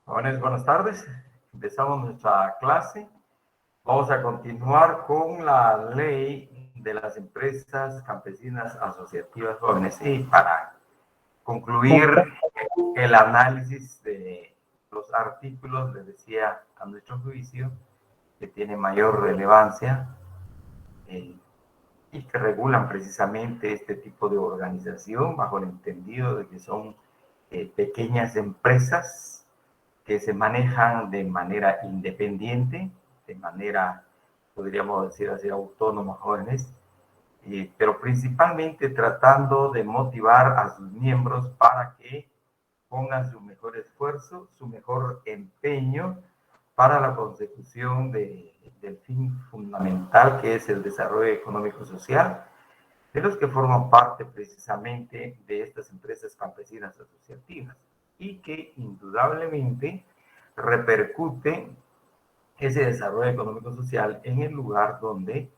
Jóvenes, buenas tardes. Empezamos nuestra clase. Vamos a continuar con la ley de las empresas campesinas asociativas jóvenes. Y para concluir el análisis de los artículos, les decía a nuestro juicio que tiene mayor relevancia y que regulan precisamente este tipo de organización bajo el entendido de que son pequeñas empresas que se manejan de manera independiente, de manera, podríamos decir así, autónoma, jóvenes, pero principalmente tratando de motivar a sus miembros para que pongan su mejor esfuerzo, su mejor empeño para la consecución del fin fundamental que es el desarrollo económico-social de los que forman parte precisamente de estas empresas campesinas asociativas y que indudablemente repercute ese desarrollo económico-social en el lugar donde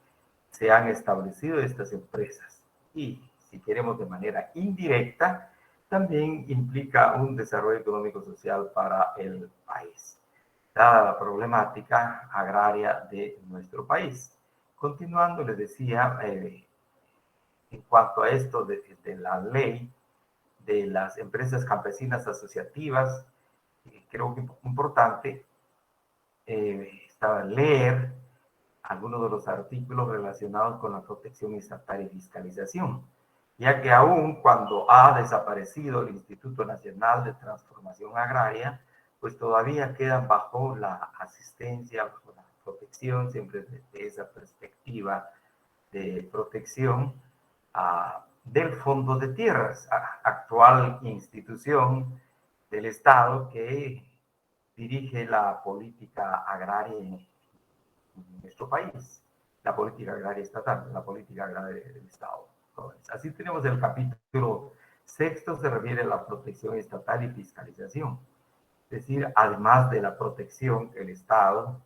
se han establecido estas empresas. Y si queremos de manera indirecta, también implica un desarrollo económico-social para el país, dada la problemática agraria de nuestro país. Continuando, les decía, en cuanto a esto de la ley de las empresas campesinas asociativas, creo que es importante leer algunos de los artículos relacionados con la protección estatal y fiscalización, ya que aún cuando ha desaparecido el Instituto Nacional de Transformación Agraria, pues todavía quedan bajo la asistencia, bajo la protección, siempre desde esa perspectiva de protección del Fondo de Tierras, actual institución del Estado que dirige la política agraria en nuestro país, la política agraria estatal, la política agraria del Estado. Así tenemos el capítulo sexto, se refiere a la protección estatal y fiscalización. Es decir, además de la protección, el Estado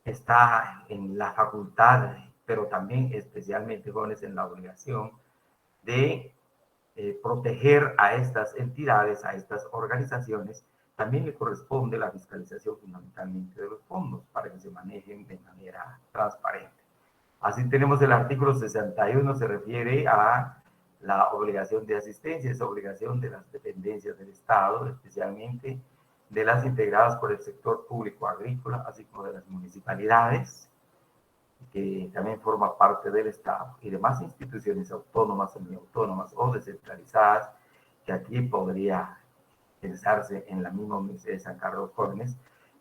está en la facultad, pero también especialmente, jóvenes, en la obligación de proteger a estas entidades, a estas organizaciones. También le corresponde la fiscalización fundamentalmente de los fondos para que se manejen de manera transparente. Así tenemos el artículo 61, se refiere a la obligación de asistencia, esa obligación de las dependencias del Estado, especialmente de las integradas por el sector público agrícola, así como de las municipalidades, que también forma parte del Estado, y demás instituciones autónomas, semiautónomas o descentralizadas, que aquí podría pensarse en la misma Universidad de San Carlos Jóvenes,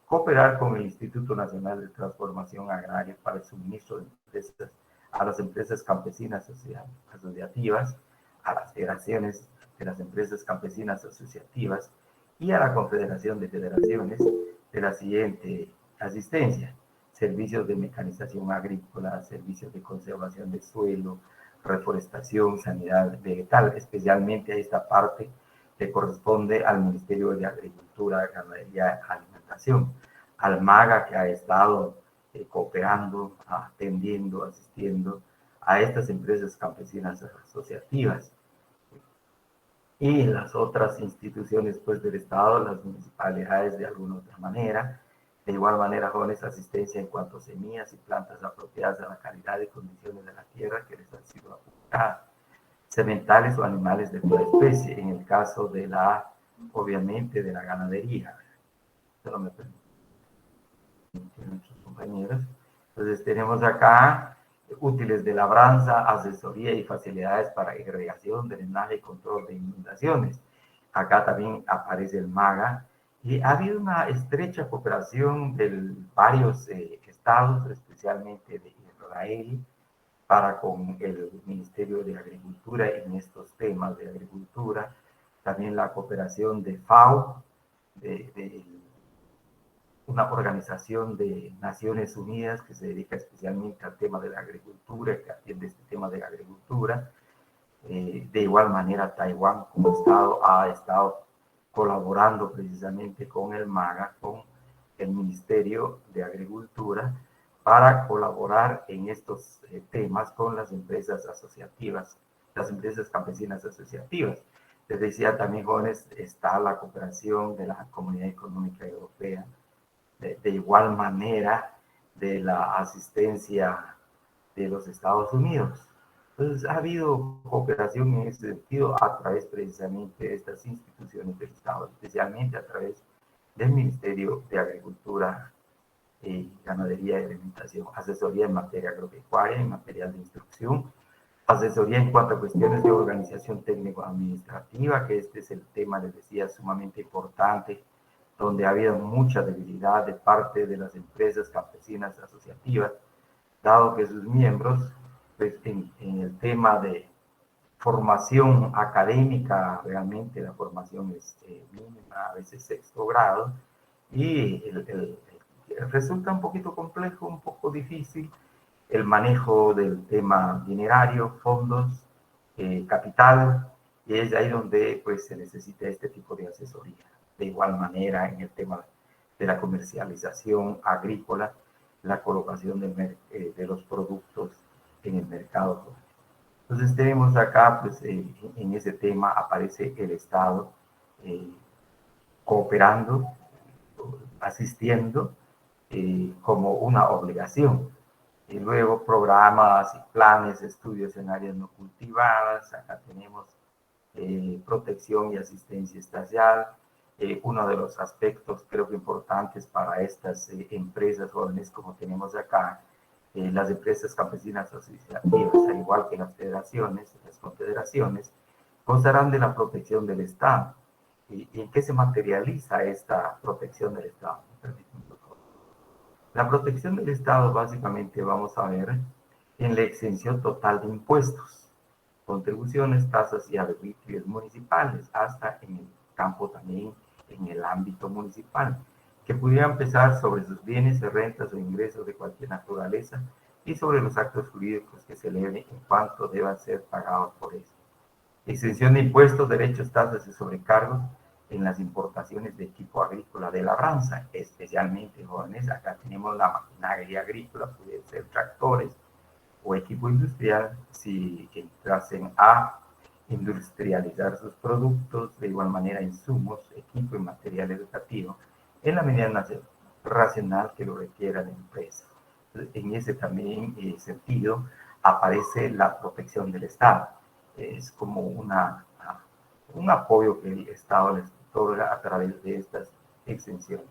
cooperar con el Instituto Nacional de Transformación Agraria para el suministro de empresas a las empresas campesinas asociativas, a las federaciones de las empresas campesinas asociativas y a la Confederación de Federaciones de la siguiente asistencia: servicios de mecanización agrícola, servicios de conservación de suelo, reforestación, sanidad vegetal. Especialmente a esta parte le corresponde al Ministerio de Agricultura, Ganadería y Alimentación, al MAGA, que ha estado cooperando, atendiendo, asistiendo a estas empresas campesinas asociativas. Y las otras instituciones pues, del Estado, las municipalidades de alguna otra manera. De igual manera, jóvenes, asistencia en cuanto a semillas y plantas apropiadas a la calidad y condiciones de la tierra que les han sido aplicadas, sementales o animales de toda especie, en el caso de la, obviamente, de la ganadería. Solo me permiten nuestros compañeros. Entonces tenemos acá útiles de labranza, asesoría y facilidades para irrigación, drenaje y control de inundaciones. Acá también aparece el MAGA. Y ha habido una estrecha cooperación de varios estados, especialmente de Israel, para con el Ministerio de Agricultura en estos temas de agricultura. También la cooperación de FAO, de una organización de Naciones Unidas que se dedica especialmente al tema de la agricultura, que atiende este tema de la agricultura. De igual manera, Taiwán como Estado ha estado colaborando precisamente con el MAGA, con el Ministerio de Agricultura, para colaborar en estos temas con las empresas asociativas, las empresas campesinas asociativas. Les decía también, jóvenes, está la cooperación de la Comunidad Económica Europea, de igual manera de la asistencia de los Estados Unidos. Entonces, ha habido cooperación en ese sentido a través precisamente de estas instituciones del Estado, especialmente a través del Ministerio de Agricultura, Ganadería y Alimentación, asesoría en materia agropecuaria, en material de instrucción, asesoría en cuanto a cuestiones de organización técnico-administrativa, que este es el tema, les decía, sumamente importante, donde ha habido mucha debilidad de parte de las empresas campesinas asociativas, dado que sus miembros, pues en el tema de formación académica, realmente la formación es mínima, a veces sexto grado, y resulta un poquito complejo, un poco difícil el manejo del tema dinerario, fondos, capital, y es ahí donde pues, se necesita este tipo de asesoría. De igual manera, en el tema de la comercialización agrícola, la colocación de los productos en el mercado. Entonces tenemos acá, pues en ese tema aparece el Estado cooperando, asistiendo como una obligación. Y luego programas y planes, estudios en áreas no cultivadas. Acá tenemos protección y asistencia estatal. Uno de los aspectos creo que importantes para estas empresas jóvenes como tenemos acá, las empresas campesinas asociativas, al igual que las federaciones, las confederaciones, gozarán de la protección del Estado. ¿Y en qué se materializa esta protección del Estado? La protección del Estado básicamente vamos a ver en la exención total de impuestos, contribuciones, tasas y arbitrios municipales, hasta en el campo también, en el ámbito municipal, que pudieran pesar sobre sus bienes, rentas o ingresos de cualquier naturaleza y sobre los actos jurídicos que se eleven en cuanto deban ser pagados por eso. Exención de impuestos, derechos, tasas y sobrecargos en las importaciones de equipo agrícola de labranza, especialmente jóvenes. Acá tenemos la maquinaria agrícola, pueden ser tractores o equipo industrial, si entrasen a industrializar sus productos, de igual manera insumos, equipo y material educativo, en la medida racional que lo requiera la empresa. En ese también sentido aparece la protección del Estado. Es como un apoyo que el Estado les otorga a través de estas exenciones.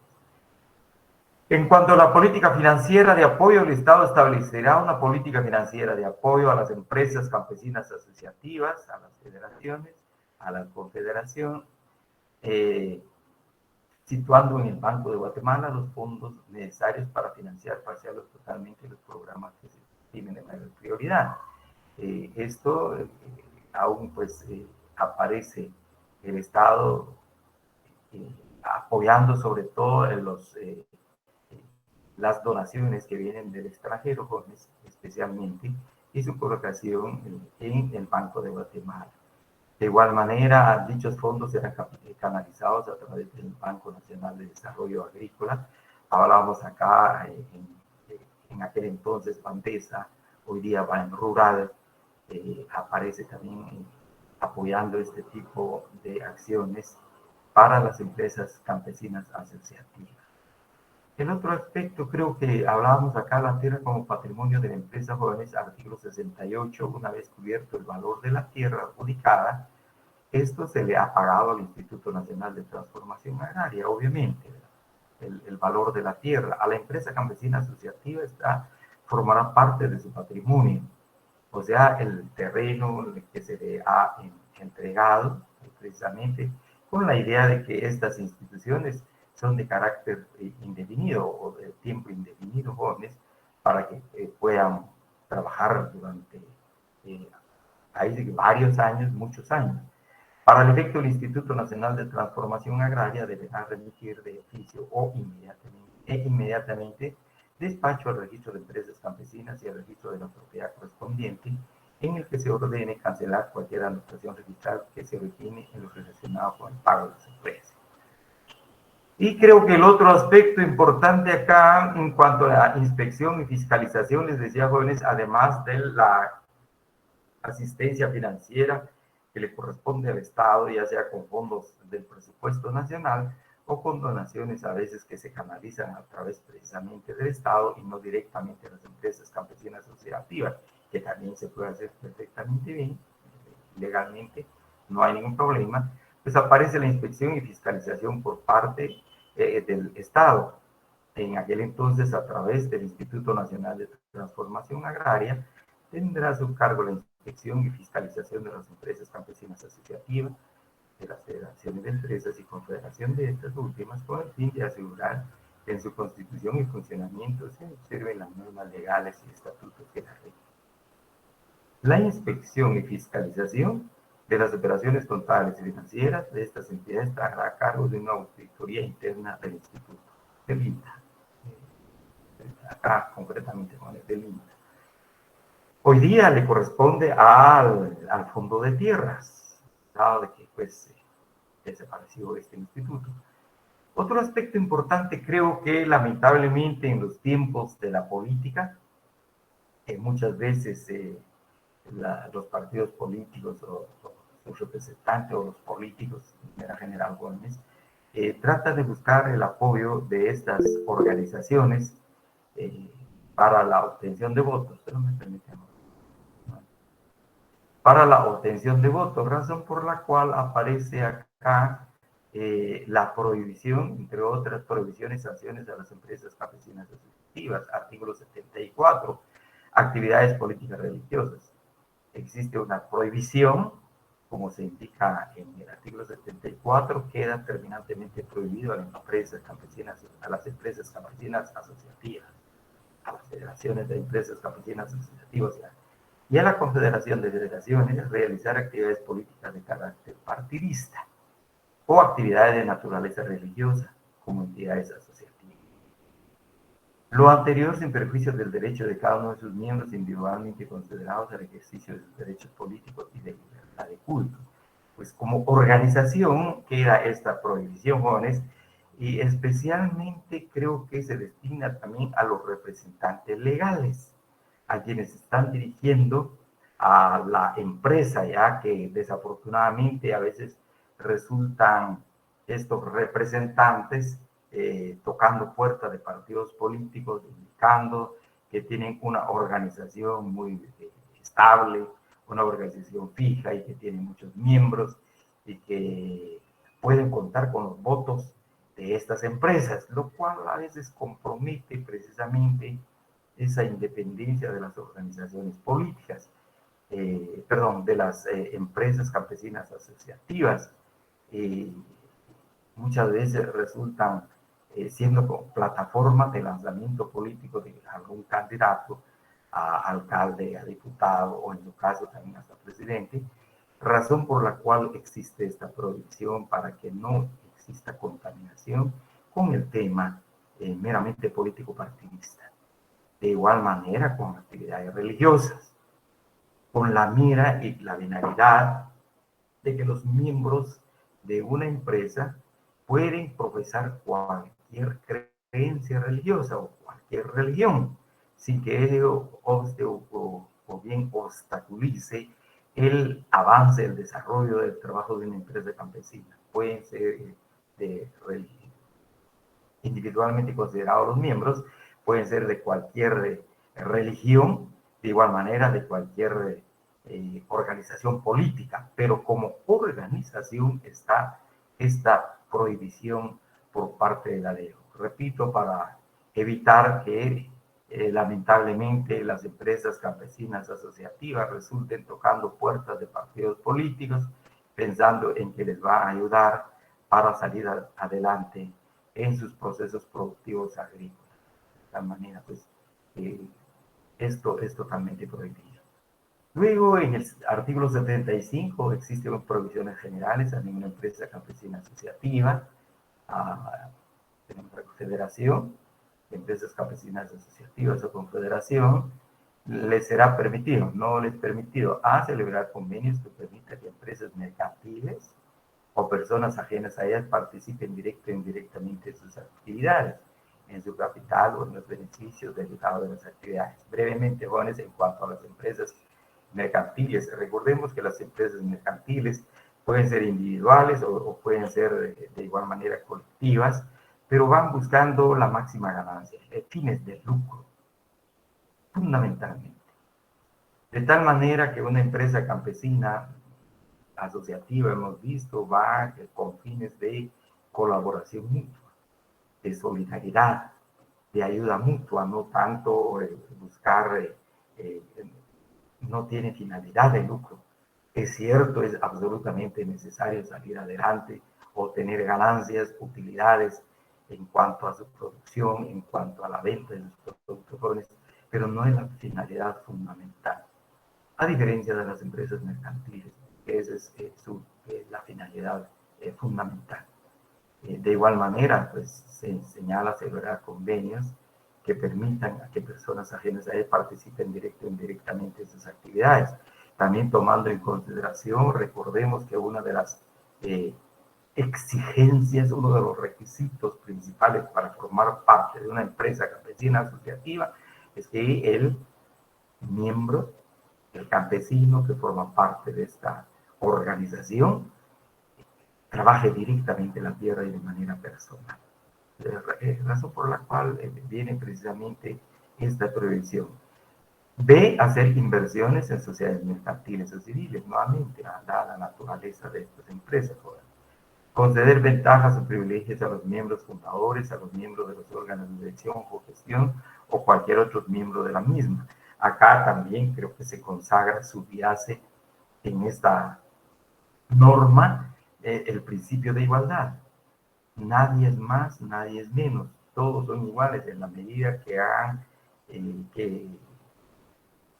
En cuanto a la política financiera de apoyo, el Estado establecerá una política financiera de apoyo a las empresas campesinas asociativas, a las federaciones, a la confederación, situando en el Banco de Guatemala los fondos necesarios para financiar parcial o totalmente los programas que se tienen de mayor prioridad. Esto aún pues aparece el Estado apoyando sobre todo en las donaciones que vienen del extranjero, jóvenes especialmente, y su colocación en el Banco de Guatemala. De igual manera, dichos fondos serán canalizados a través del Banco Nacional de Desarrollo Agrícola. Hablábamos acá en aquel entonces Bandesa, hoy día Ban Rural, aparece también apoyando este tipo de acciones para las empresas campesinas asociativas. El otro aspecto, creo que hablábamos acá, la tierra como patrimonio de la empresa jóvenes, artículo 68, una vez cubierto el valor de la tierra adjudicada, esto se le ha pagado al Instituto Nacional de Transformación Agraria, obviamente, el valor de la tierra. A la empresa campesina asociativa formará parte de su patrimonio, o sea, el terreno que se le ha entregado, precisamente con la idea de que estas instituciones son de carácter indefinido o de tiempo indefinido, jóvenes, para que puedan trabajar durante varios años, muchos años. Para el efecto, el Instituto Nacional de Transformación Agraria deberá remitir de oficio o inmediatamente despacho al registro de empresas campesinas y al registro de la propiedad correspondiente, en el que se ordene cancelar cualquier anotación registral que se origine en lo relacionado con el pago de las empresas. Y creo que el otro aspecto importante acá, en cuanto a la inspección y fiscalización, les decía, jóvenes, además de la asistencia financiera que le corresponde al Estado, ya sea con fondos del presupuesto nacional o con donaciones a veces que se canalizan a través precisamente del Estado y no directamente a las empresas campesinas asociativas, que también se puede hacer perfectamente bien, legalmente, no hay ningún problema, pues aparece la inspección y fiscalización por parte del Estado. En aquel entonces, a través del Instituto Nacional de Transformación Agraria, tendrá a su cargo la inspección y fiscalización de las empresas campesinas asociativas, de las federaciones de empresas y confederación de estas últimas, con el fin de asegurar que en su constitución y funcionamiento se observen las normas legales y estatutos que la rigen. La inspección y fiscalización de las operaciones contables y financieras de estas entidades estará a cargo de una auditoría interna del Instituto, del INTA, acá concretamente con el del INTA. Hoy día le corresponde al Fondo de Tierras, dado de que pues desapareció este instituto. Otro aspecto importante, creo que lamentablemente en los tiempos de la política, muchas veces los partidos políticos o sus representantes o los políticos, de manera general jóvenes, tratan de buscar el apoyo de estas organizaciones eh, para la obtención de votos, pero me permiten, para la obtención de votos, razón por la cual aparece acá la prohibición, entre otras prohibiciones y sanciones a las empresas campesinas asociativas, artículo 74, actividades políticas religiosas. Existe una prohibición, como se indica en el artículo 74, queda terminantemente prohibido a las empresas campesinas, a las empresas campesinas asociativas, a las federaciones de empresas campesinas asociativas y a la Confederación de Federaciones realizar actividades políticas de carácter partidista o actividades de naturaleza religiosa como entidades asociativas. Lo anterior sin perjuicio del derecho de cada uno de sus miembros individualmente considerados al ejercicio de sus derechos políticos y de libertad de culto. Pues como organización queda esta prohibición, jóvenes, y especialmente creo que se destina también a los representantes legales, a quienes están dirigiendo a la empresa, ya que desafortunadamente a veces resultan estos representantes tocando puertas de partidos políticos, indicando que tienen una organización muy estable, una organización fija y que tiene muchos miembros y que pueden contar con los votos de estas empresas, lo cual a veces compromete precisamente esa independencia de las organizaciones políticas, perdón, de las empresas campesinas asociativas. Muchas veces resultan siendo plataformas de lanzamiento político de algún candidato a alcalde, a diputado o en su caso también hasta presidente, razón por la cual existe esta prohibición para que no exista contaminación con el tema meramente político partidista. De igual manera con actividades religiosas, con la mira y la finalidad de que los miembros de una empresa pueden profesar cualquier creencia religiosa o cualquier religión, sin que ello o bien obstaculice el avance, el desarrollo del trabajo de una empresa campesina. Pueden ser de religión individualmente considerados los miembros, pueden ser de cualquier religión, de igual manera de cualquier organización política, pero como organización está esta prohibición por parte de la ley. Repito, para evitar que lamentablemente las empresas campesinas asociativas resulten tocando puertas de partidos políticos pensando en que les va a ayudar para salir adelante en sus procesos productivos agrícolas. De tal manera, pues, esto es totalmente prohibido. Luego, en el artículo 75, existen provisiones generales a ninguna empresa campesina asociativa, tenemos la Confederación de Empresas Campesinas Asociativas o Confederación, les será permitido, no les permitido, a celebrar convenios que permitan que empresas mercantiles o personas ajenas a ellas participen directo e indirectamente en sus actividades, en su capital o en los beneficios derivados de las actividades. Brevemente, jóvenes, en cuanto a las empresas mercantiles, recordemos que las empresas mercantiles pueden ser individuales o pueden ser de igual manera colectivas, pero van buscando la máxima ganancia, fines de lucro, fundamentalmente. De tal manera que una empresa campesina asociativa, hemos visto, va con fines de colaboración mutua, de solidaridad, de ayuda mutua, no tanto buscar, no tiene finalidad de lucro. Es cierto, es absolutamente necesario salir adelante, obtener ganancias, utilidades en cuanto a su producción, en cuanto a la venta de sus productos, pero no es la finalidad fundamental. A diferencia de las empresas mercantiles, que esa es la finalidad fundamental. De igual manera, pues se señala celebrar convenios que permitan a que personas ajenas a él participen directo o indirectamente en sus actividades. También tomando en consideración, recordemos que una de las exigencias, uno de los requisitos principales para formar parte de una empresa campesina asociativa es que el miembro, el campesino que forma parte de esta organización, trabaje directamente la tierra y de manera personal. Razón por la cual viene precisamente esta prohibición. B, hacer inversiones en sociedades mercantiles o civiles, nuevamente, dada la naturaleza de estas empresas. Conceder ventajas o privilegios a los miembros fundadores, a los miembros de los órganos de dirección o gestión o cualquier otro miembro de la misma. Acá también creo que se consagra, subyace en esta norma el principio de igualdad. Nadie es más, nadie es menos. Todos son iguales en la medida que hagan, que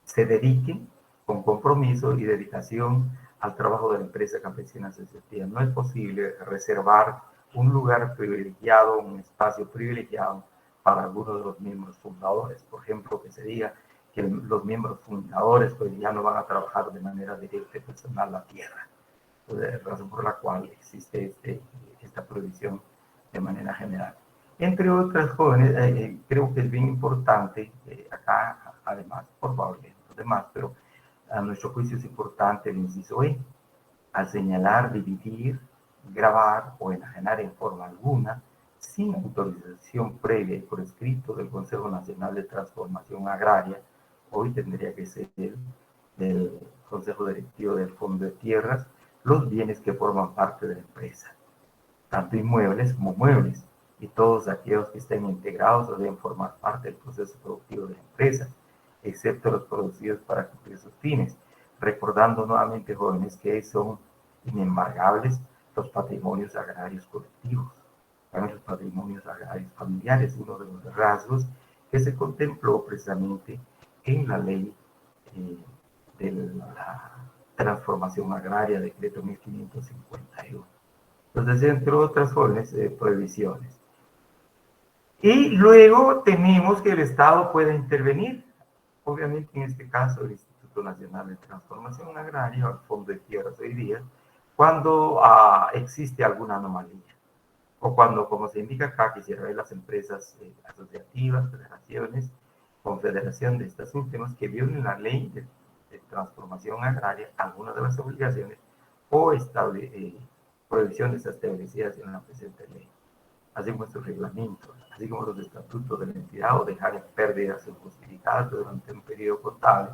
se dediquen con compromiso y dedicación al trabajo de la empresa campesina asociativa. No es posible reservar un lugar privilegiado, un espacio privilegiado para algunos de los miembros fundadores. Por ejemplo, que se diga que los miembros fundadores pues ya no van a trabajar de manera directa y personal la tierra. Pues, razón por la cual existe esta prohibición de manera general. Entre otras, jóvenes, creo que es bien importante, acá además, por favor, los demás, pero a nuestro juicio es importante el inciso E, al señalar, dividir, grabar o enajenar en forma alguna, sin autorización previa y por escrito del Consejo Nacional de Transformación Agraria, hoy tendría que ser del Consejo Directivo del Fondo de Tierras, los bienes que forman parte de la empresa, tanto inmuebles como muebles, y todos aquellos que estén integrados o deben formar parte del proceso productivo de la empresa, excepto los producidos para cumplir sus fines, recordando nuevamente, jóvenes, que son inembargables los patrimonios agrarios colectivos, también los patrimonios agrarios familiares, uno de los rasgos que se contempló precisamente en la ley de la transformación agraria, decreto 1551. Entonces, entre otras jóvenes, prohibiciones. Y luego tenemos que el Estado puede intervenir. Obviamente, en este caso, el Instituto Nacional de Transformación Agraria, o el Fondo de Tierras hoy día, cuando existe alguna anomalía. O cuando, como se indica acá, quisiera ver las empresas asociativas, federaciones, confederación de estas últimas, que violen la ley de transformación agraria, algunas de las obligaciones o prohibiciones establecidas en la presente ley, así como sus reglamentos, así como los estatutos de la entidad, o dejar en pérdidas injustificadas durante un periodo contable,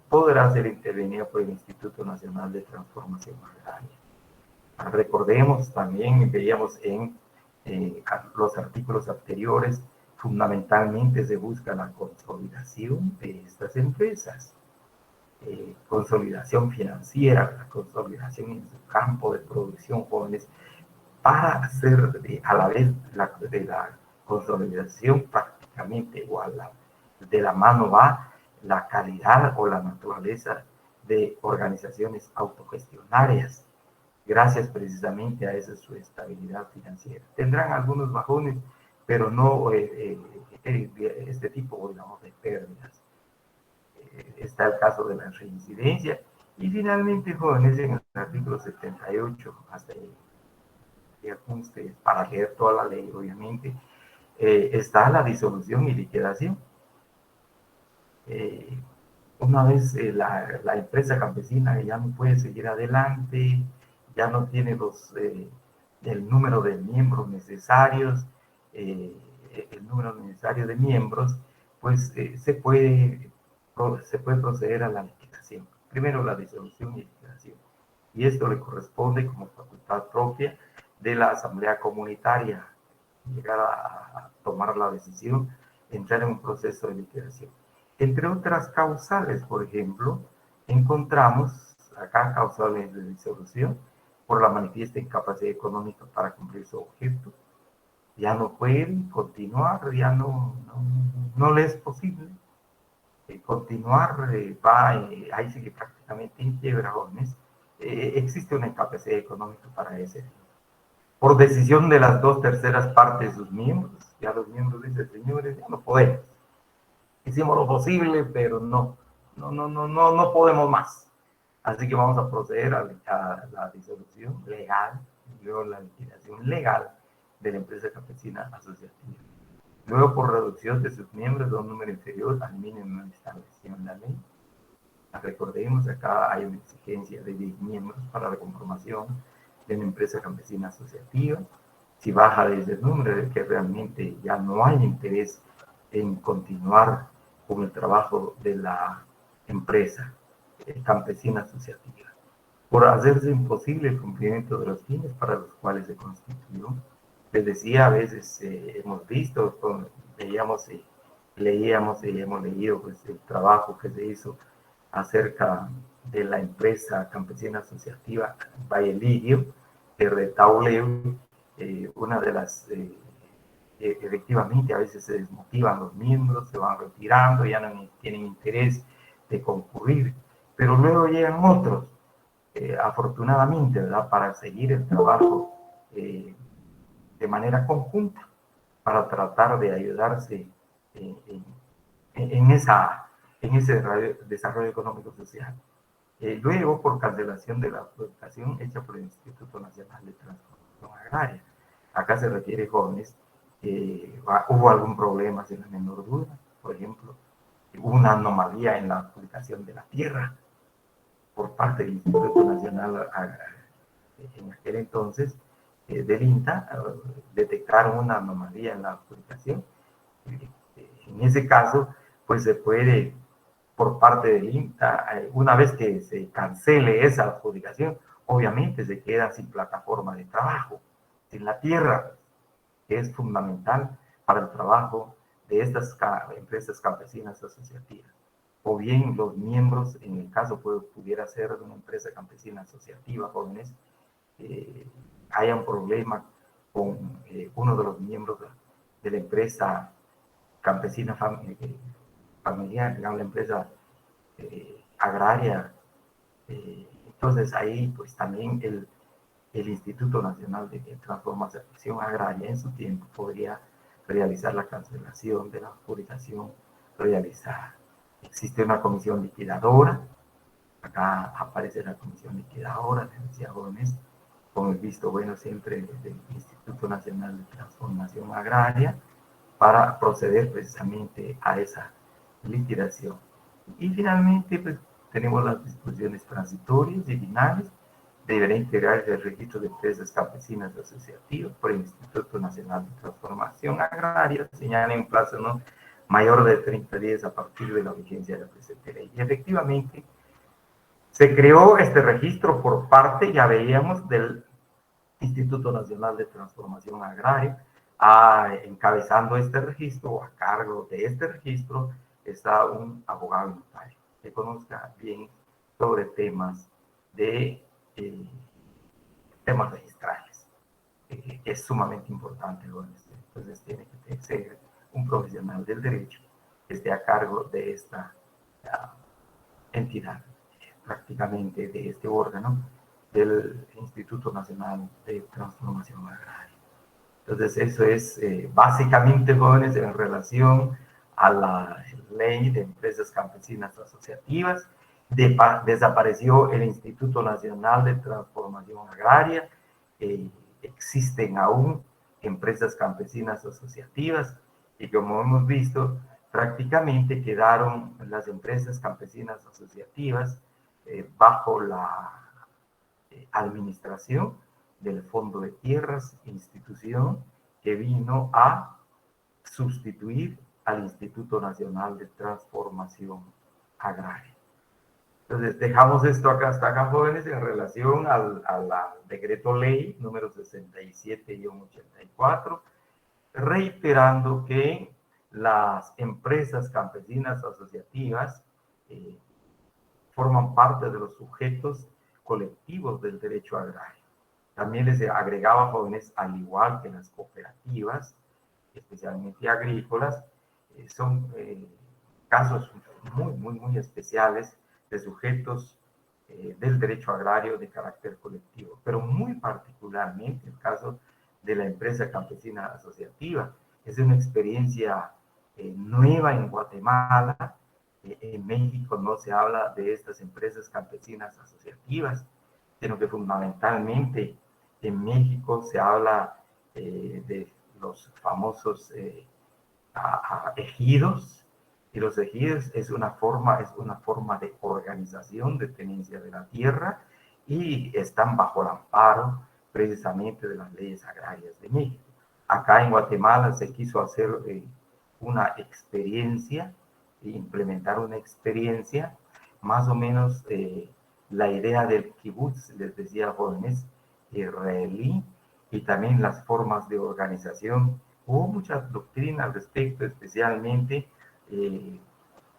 podrá ser intervenida por el Instituto Nacional de Transformación Agraria. Recordemos también, veíamos en los artículos anteriores, fundamentalmente se busca la consolidación de estas empresas, consolidación financiera, la consolidación en su campo de producción, jóvenes, para hacer a la vez de la consolidación prácticamente igual. De la mano va la calidad o la naturaleza de organizaciones autogestionarias, gracias precisamente a esa su estabilidad financiera. Tendrán algunos bajones, pero no este tipo, digamos, de pérdidas. Está el caso de la reincidencia. Y finalmente, jóvenes, en el artículo 78 hasta compartir con ustedes para leer toda la ley, obviamente, está la disolución y liquidación. Una vez la empresa campesina ya no puede seguir adelante, ya no tiene el número de miembros necesarios, el número necesario de miembros, pues se puede proceder a la liquidación. Primero la disolución y liquidación. Y esto le corresponde como facultad propia de la Asamblea Comunitaria, llegar a tomar la decisión, entrar en un proceso de liquidación. Entre otras causales, por ejemplo, encontramos acá causales de disolución por la manifiesta incapacidad económica para cumplir su objeto. Ya no pueden continuar, ya no les es posible continuar, ahí sigue prácticamente en quiebra, jóvenes. Existe una incapacidad económica para ese. Por decisión de las 2/3 partes de sus miembros, ya los miembros dicen, señores, ya no podemos. Hicimos lo posible, pero no podemos más. Así que vamos a proceder a la disolución legal y luego la liquidación legal de la empresa campesina asociativa. Luego, por reducción de sus miembros a un número inferior al mínimo establecido en la ley. Recordemos, acá hay una exigencia de 10 miembros para la conformación de una empresa campesina asociativa. Si baja de ese número, es que realmente ya no hay interés en continuar con el trabajo de la empresa campesina asociativa, por hacerse imposible el cumplimiento de los fines para los cuales se constituyó. Les decía, a veces hemos visto, leíamos y hemos leído pues, el trabajo que se hizo acerca de la empresa campesina asociativa Valle Lirio, de Retauleu, una de las efectivamente a veces se desmotivan los miembros, se van retirando, ya no tienen interés de concurrir, pero luego llegan otros, afortunadamente, ¿verdad?, para seguir el trabajo de manera conjunta, para tratar de ayudarse en ese desarrollo económico social. Luego, por cancelación de la adjudicación hecha por el Instituto Nacional de Transformación Agraria. Acá se refiere, jóvenes, hubo algún problema, sin la menor duda. Por ejemplo, hubo una anomalía en la adjudicación de la tierra por parte del Instituto Nacional en aquel entonces del INTA. Detectaron una anomalía en la adjudicación. En ese caso, pues se puede, por parte del INTA, una vez que se cancele esa adjudicación, obviamente se queda sin plataforma de trabajo, sin la tierra, que es fundamental para el trabajo de estas empresas campesinas asociativas. O bien los miembros, en el caso pudiera ser de una empresa campesina asociativa, jóvenes, haya un problema con uno de los miembros de la empresa campesina familiar, digamos, la empresa agraria. Entonces ahí pues también el Instituto Nacional de Transformación Agraria en su tiempo podría realizar la cancelación de la adjudicación realizada. Existe una comisión liquidadora, acá aparece la comisión liquidadora, les decía, jóvenes, con el visto bueno siempre del Instituto Nacional de Transformación Agraria, para proceder precisamente a esa liquidación. Y finalmente, pues, tenemos las disposiciones transitorias y finales. Deberá integrarse el registro de empresas campesinas asociativas por el Instituto Nacional de Transformación Agraria, señala en plazo no mayor de 30 días a partir de la vigencia de la presente ley. Y efectivamente, se creó este registro por parte, ya veíamos, del Instituto Nacional de Transformación Agraria. Encabezando este registro, a cargo de este registro, está un abogado notario que conozca bien sobre temas temas registrales. Es sumamente importante. Entonces tiene que ser un profesional del derecho que esté a cargo de esta entidad, prácticamente de este órgano del Instituto Nacional de Transformación Agraria. Entonces, eso es básicamente, jóvenes, en relación a la ley de empresas campesinas asociativas. Desapareció el Instituto Nacional de Transformación Agraria. existen aún empresas campesinas asociativas y como hemos visto, prácticamente quedaron las empresas campesinas asociativas bajo la administración del Fondo de Tierras, institución que vino a sustituir al Instituto Nacional de Transformación Agraria. Entonces, dejamos esto acá hasta acá, jóvenes, en relación al decreto ley número 67-84, reiterando que las empresas campesinas asociativas forman parte de los sujetos colectivos del derecho agrario. También les agregaba, jóvenes, al igual que las cooperativas, especialmente agrícolas, son casos muy especiales de sujetos del derecho agrario de carácter colectivo, pero muy particularmente el caso de la empresa campesina asociativa. Es una experiencia nueva en Guatemala. En México no se habla de estas empresas campesinas asociativas, sino que fundamentalmente en México se habla de los famosos ejidos, y los ejidos es una forma de organización de tenencia de la tierra y están bajo el amparo precisamente de las leyes agrarias de México. Acá en Guatemala se quiso hacer una experiencia, implementar una experiencia, más o menos la idea del kibutz, les decía, jóvenes, israelí, y también las formas de organización. Hubo muchas doctrinas al respecto, especialmente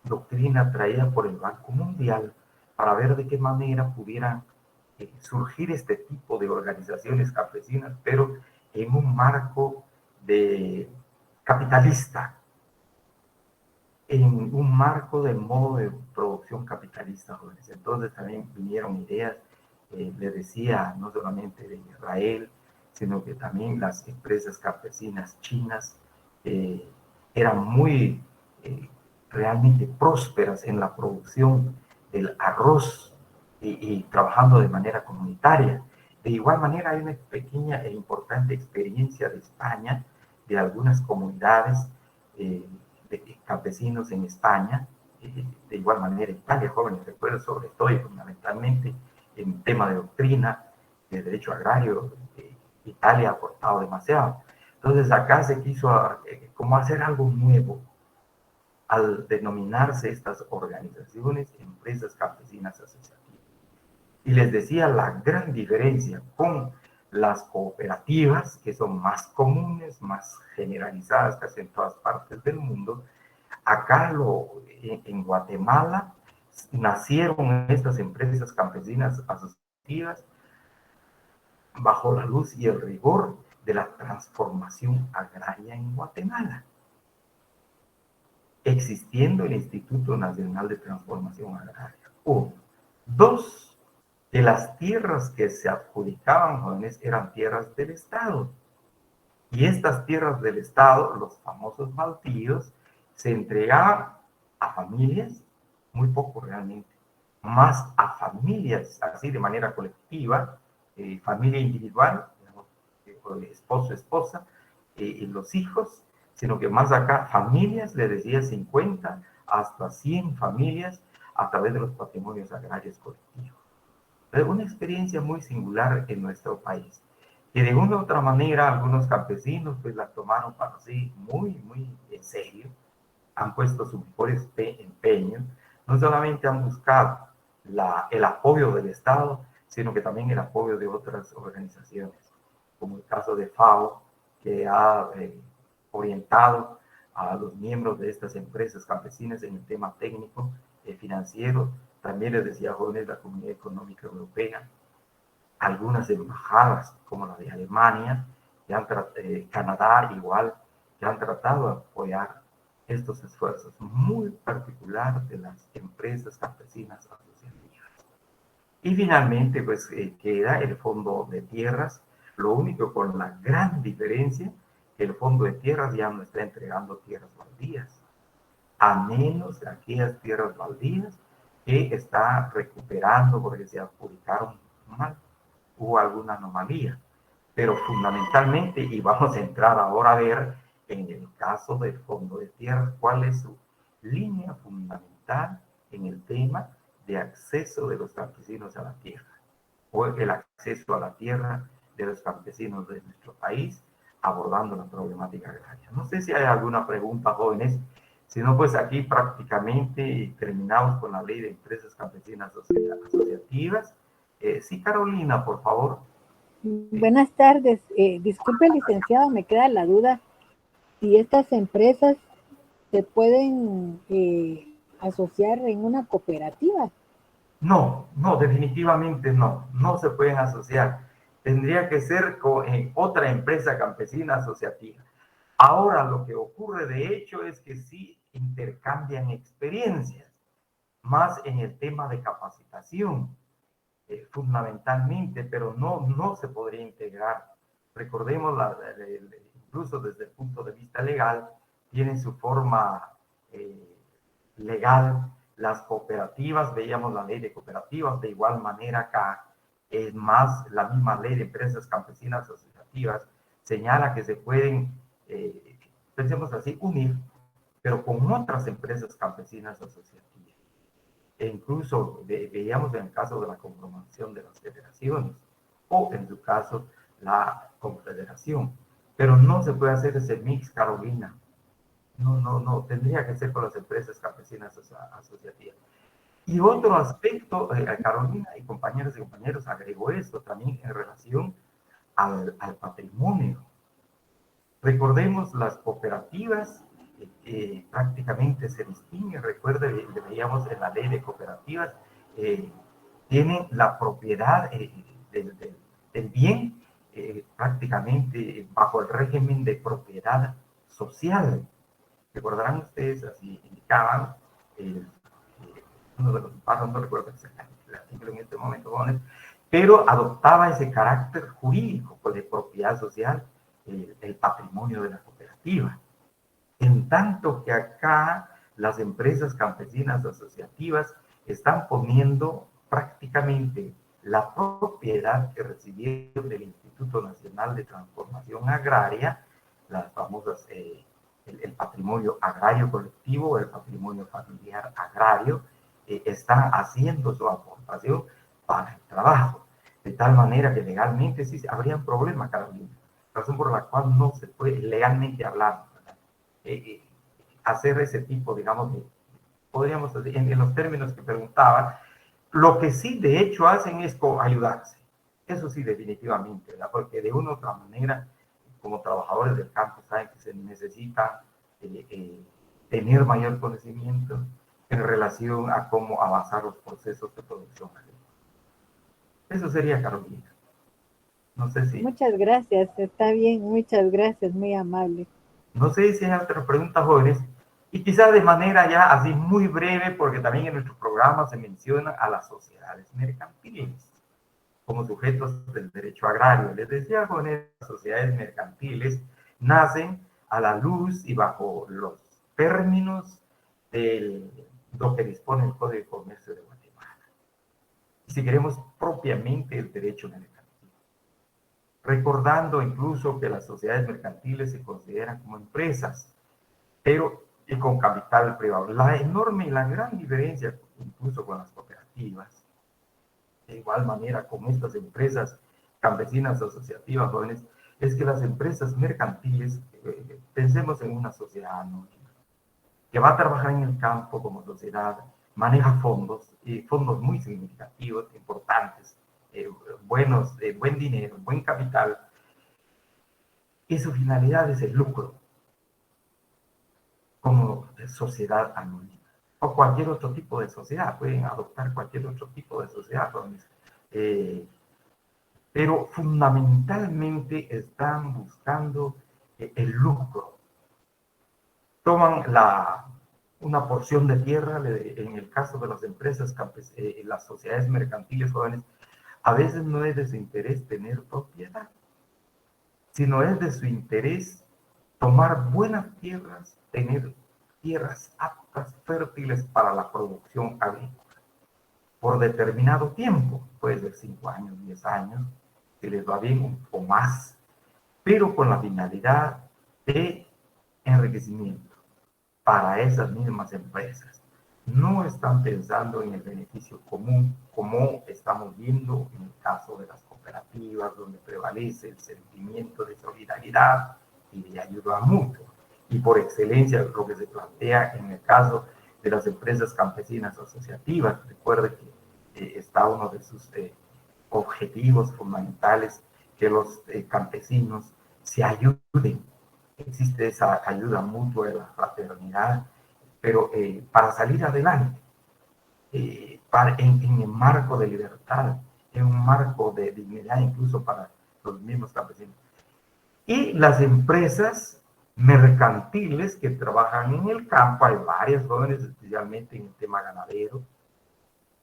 doctrina traída por el Banco Mundial para ver de qué manera pudieran surgir este tipo de organizaciones campesinas, pero en un marco de capitalista, en un marco de modo de producción capitalista, jóvenes. Entonces también vinieron ideas, le decía, no solamente de Israel, sino que también las empresas campesinas chinas eran muy realmente prósperas en la producción del arroz y trabajando de manera comunitaria. De igual manera hay una pequeña e importante experiencia de España, de algunas comunidades de campesinos en España, de igual manera Italia, jóvenes, recuerdo sobre todo y fundamentalmente en tema de doctrina, de derecho agrario, Italia ha aportado demasiado. Entonces acá se quiso como hacer algo nuevo al denominarse estas organizaciones empresas campesinas asociativas. Y les decía la gran diferencia con las cooperativas, que son más comunes, más generalizadas casi en todas partes del mundo. Acá en Guatemala nacieron estas empresas campesinas asociativas bajo la luz y el rigor de la transformación agraria en Guatemala, existiendo el Instituto Nacional de Transformación Agraria. Uno. Dos, que las tierras que se adjudicaban, jóvenes, eran tierras del Estado. Y estas tierras del Estado, los famosos baldíos, se entregaban a familias, muy poco realmente, más a familias, así de manera colectiva, familia individual, digamos, esposo, esposa, y los hijos, sino que más acá, familias, le decía 50 hasta 100 familias a través de los patrimonios agrarios colectivos. Pero una experiencia muy singular en nuestro país, que de una u otra manera algunos campesinos pues la tomaron para sí muy en serio, han puesto su mejor empeño, no solamente han buscado el apoyo del Estado, sino que también el apoyo de otras organizaciones, como el caso de FAO, que ha orientado a los miembros de estas empresas campesinas en el tema técnico, financiero. También les decía, jóvenes, la Comunidad Económica Europea, algunas embajadas como la de Alemania, Canadá igual, que han tratado de apoyar estos esfuerzos, muy particular de las empresas campesinas asociativas. Y finalmente, pues queda el Fondo de Tierras, lo único con la gran diferencia que el Fondo de Tierras ya no está entregando tierras baldías, a menos de aquellas tierras baldías que está recuperando porque se adjudicaron mal, hubo alguna anomalía. pero fundamentalmente, y vamos a entrar ahora a ver en el caso del Fondo de Tierra, cuál es su línea fundamental en el tema de acceso de los campesinos a la tierra, o el acceso a la tierra de los campesinos de nuestro país, abordando la problemática agraria. No sé si hay alguna pregunta, jóvenes. Si no, pues aquí prácticamente terminamos con la ley de empresas campesinas asociativas. Sí, Carolina, por favor. Buenas tardes. Disculpe, licenciado, me queda la duda si estas empresas se pueden asociar en una cooperativa. No, no, definitivamente no, no se pueden asociar. Tendría que ser con otra empresa campesina asociativa. Ahora lo que ocurre de hecho es que sí intercambian experiencias, más en el tema de capacitación, fundamentalmente, pero no se podría integrar. Recordemos, incluso desde el punto de vista legal, tienen su forma legal las cooperativas, veíamos la ley de cooperativas, de igual manera acá, es más, la misma ley de empresas campesinas asociativas señala que se pueden, pensemos así, unir, pero con otras empresas campesinas asociativas. E incluso veíamos en el caso de la conformación de las federaciones, o en su caso, la confederación. Pero no se puede hacer ese mix, Carolina. No, tendría que ser con las empresas campesinas asociativas. Y otro aspecto, Carolina y compañeras y compañeros, agregó esto también en relación al patrimonio. Recordemos las cooperativas, prácticamente se distinguen, recuerde, veíamos en la ley de cooperativas, eh, tienen la propiedad del bien prácticamente bajo el régimen de propiedad social. Recordarán ustedes, así indicaban, uno de los párrafos, no recuerdo exactamente el artículo en este momento, jóvenes, pero adoptaba ese carácter jurídico pues, de propiedad social, el patrimonio de la cooperativa. En tanto que acá las empresas campesinas asociativas están poniendo prácticamente la propiedad que recibieron del Instituto Nacional de Transformación Agraria, las famosas, el patrimonio agrario colectivo, el patrimonio familiar agrario, están haciendo su aportación para el trabajo. De tal manera que legalmente sí habría un problema, Carolina, razón por la cual no se puede legalmente hablar, hacer ese tipo, digamos, de, podríamos decir, en los términos que preguntaba, lo que sí de hecho hacen es ayudarse. Eso sí, definitivamente, ¿verdad? Porque de una u otra manera, como trabajadores del campo, saben que se necesita tener mayor conocimiento en relación a cómo avanzar los procesos de producción agrícola. Eso sería, Carolina. No sé si... Muchas gracias, está bien, muchas gracias, muy amable. No sé si hay otras preguntas, jóvenes. Y quizás de manera ya así muy breve, porque también en nuestro programa se menciona a las sociedades mercantiles como sujetos del derecho agrario. Les decía, jóvenes, las sociedades mercantiles nacen a la luz y bajo los términos de lo que dispone el Código de Comercio de Guatemala. Y si queremos propiamente el derecho mercantil. Recordando incluso que las sociedades mercantiles se consideran como empresas, pero y con capital privado. La enorme y la gran diferencia, incluso con las cooperativas, de igual manera con estas empresas campesinas asociativas jóvenes, es que las empresas mercantiles, pensemos en una sociedad anónima, que va a trabajar en el campo como sociedad, maneja fondos, y fondos muy significativos, importantes, buenos, buen dinero, buen capital, y su finalidad es el lucro como sociedad anónima. O cualquier otro tipo de sociedad, pueden adoptar cualquier otro tipo de sociedad, pero fundamentalmente están buscando el lucro. Toman una porción de tierra, en el caso de las empresas, las sociedades mercantiles jóvenes, a veces no es de su interés tener propiedad, sino es de su interés tomar buenas tierras, tener tierras aptas, fértiles para la producción agrícola por determinado tiempo, puede ser 5 años, 10 años, que les va bien o más, pero con la finalidad de enriquecimiento para esas mismas empresas. No están pensando en el beneficio común, como estamos viendo en el caso de las cooperativas, donde prevalece el sentimiento de solidaridad y de ayuda mutua. Y por excelencia, lo que se plantea en el caso de las empresas campesinas asociativas. Recuerde que está uno de sus objetivos fundamentales, que los campesinos se ayuden. Existe esa ayuda mutua de la fraternidad, pero para salir adelante, en el marco de libertad, en un marco de dignidad incluso para los mismos campesinos. Y las empresas mercantiles que trabajan en el campo, hay varias jóvenes, especialmente en el tema ganadero,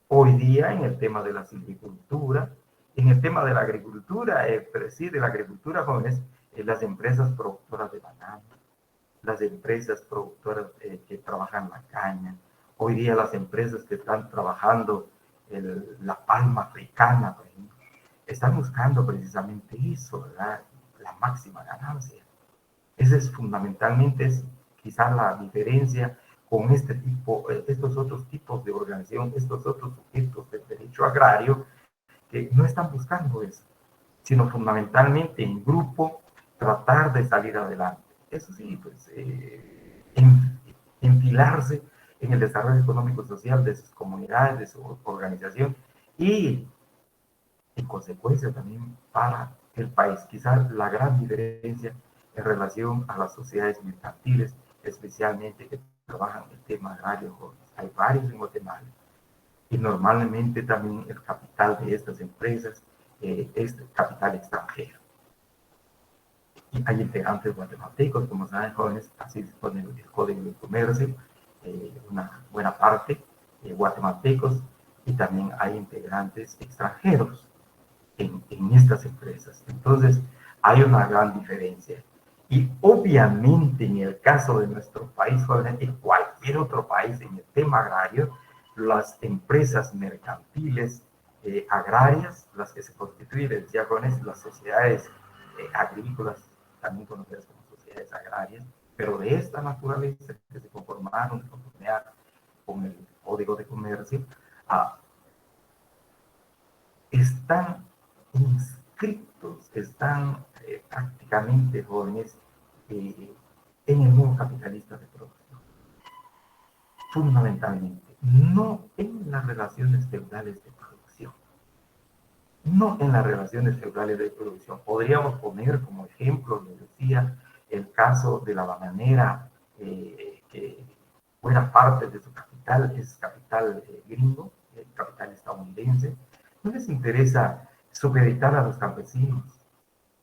hoy día en el tema de la silvicultura, en el tema de la agricultura, sí, de la agricultura jóvenes, las empresas productoras de banana, las empresas productoras que trabajan la caña, hoy día las empresas que están trabajando la palma africana, por ejemplo, están buscando precisamente eso, ¿verdad? La máxima ganancia. Esa es fundamentalmente, es quizás la diferencia con estos otros tipos de organización, estos otros sujetos del derecho agrario, que no están buscando eso, sino fundamentalmente en grupo tratar de salir adelante. Eso sí, pues enfilarse en el desarrollo económico y social de sus comunidades, de su organización y en consecuencia también para el país. Quizás la gran diferencia en relación a las sociedades mercantiles, especialmente que trabajan el tema agrario. Hay varios en Guatemala y normalmente también el capital de estas empresas es capital extranjero. Y hay integrantes guatemaltecos, como saben, jóvenes, así dispone el Código de Comercio, una buena parte guatemaltecos, y también hay integrantes extranjeros en estas empresas. Entonces, hay una gran diferencia. Y obviamente en el caso de nuestro país, en cualquier otro país, en el tema agrario, las empresas mercantiles agrarias, las que se constituyen, decía jóvenes, las sociedades agrícolas, también conocidas como sociedades agrarias, pero de esta naturaleza que se conformaron de conformidad con el Código de Comercio, están inscritos, están prácticamente jóvenes en el mundo capitalista de producción. Fundamentalmente, no en las relaciones feudales de producción. No en las relaciones feudales de producción. Podríamos poner como ejemplo, les decía, el caso de la bananera, que buena parte de su capital es capital gringo, capital estadounidense. No les interesa supeditar a los campesinos,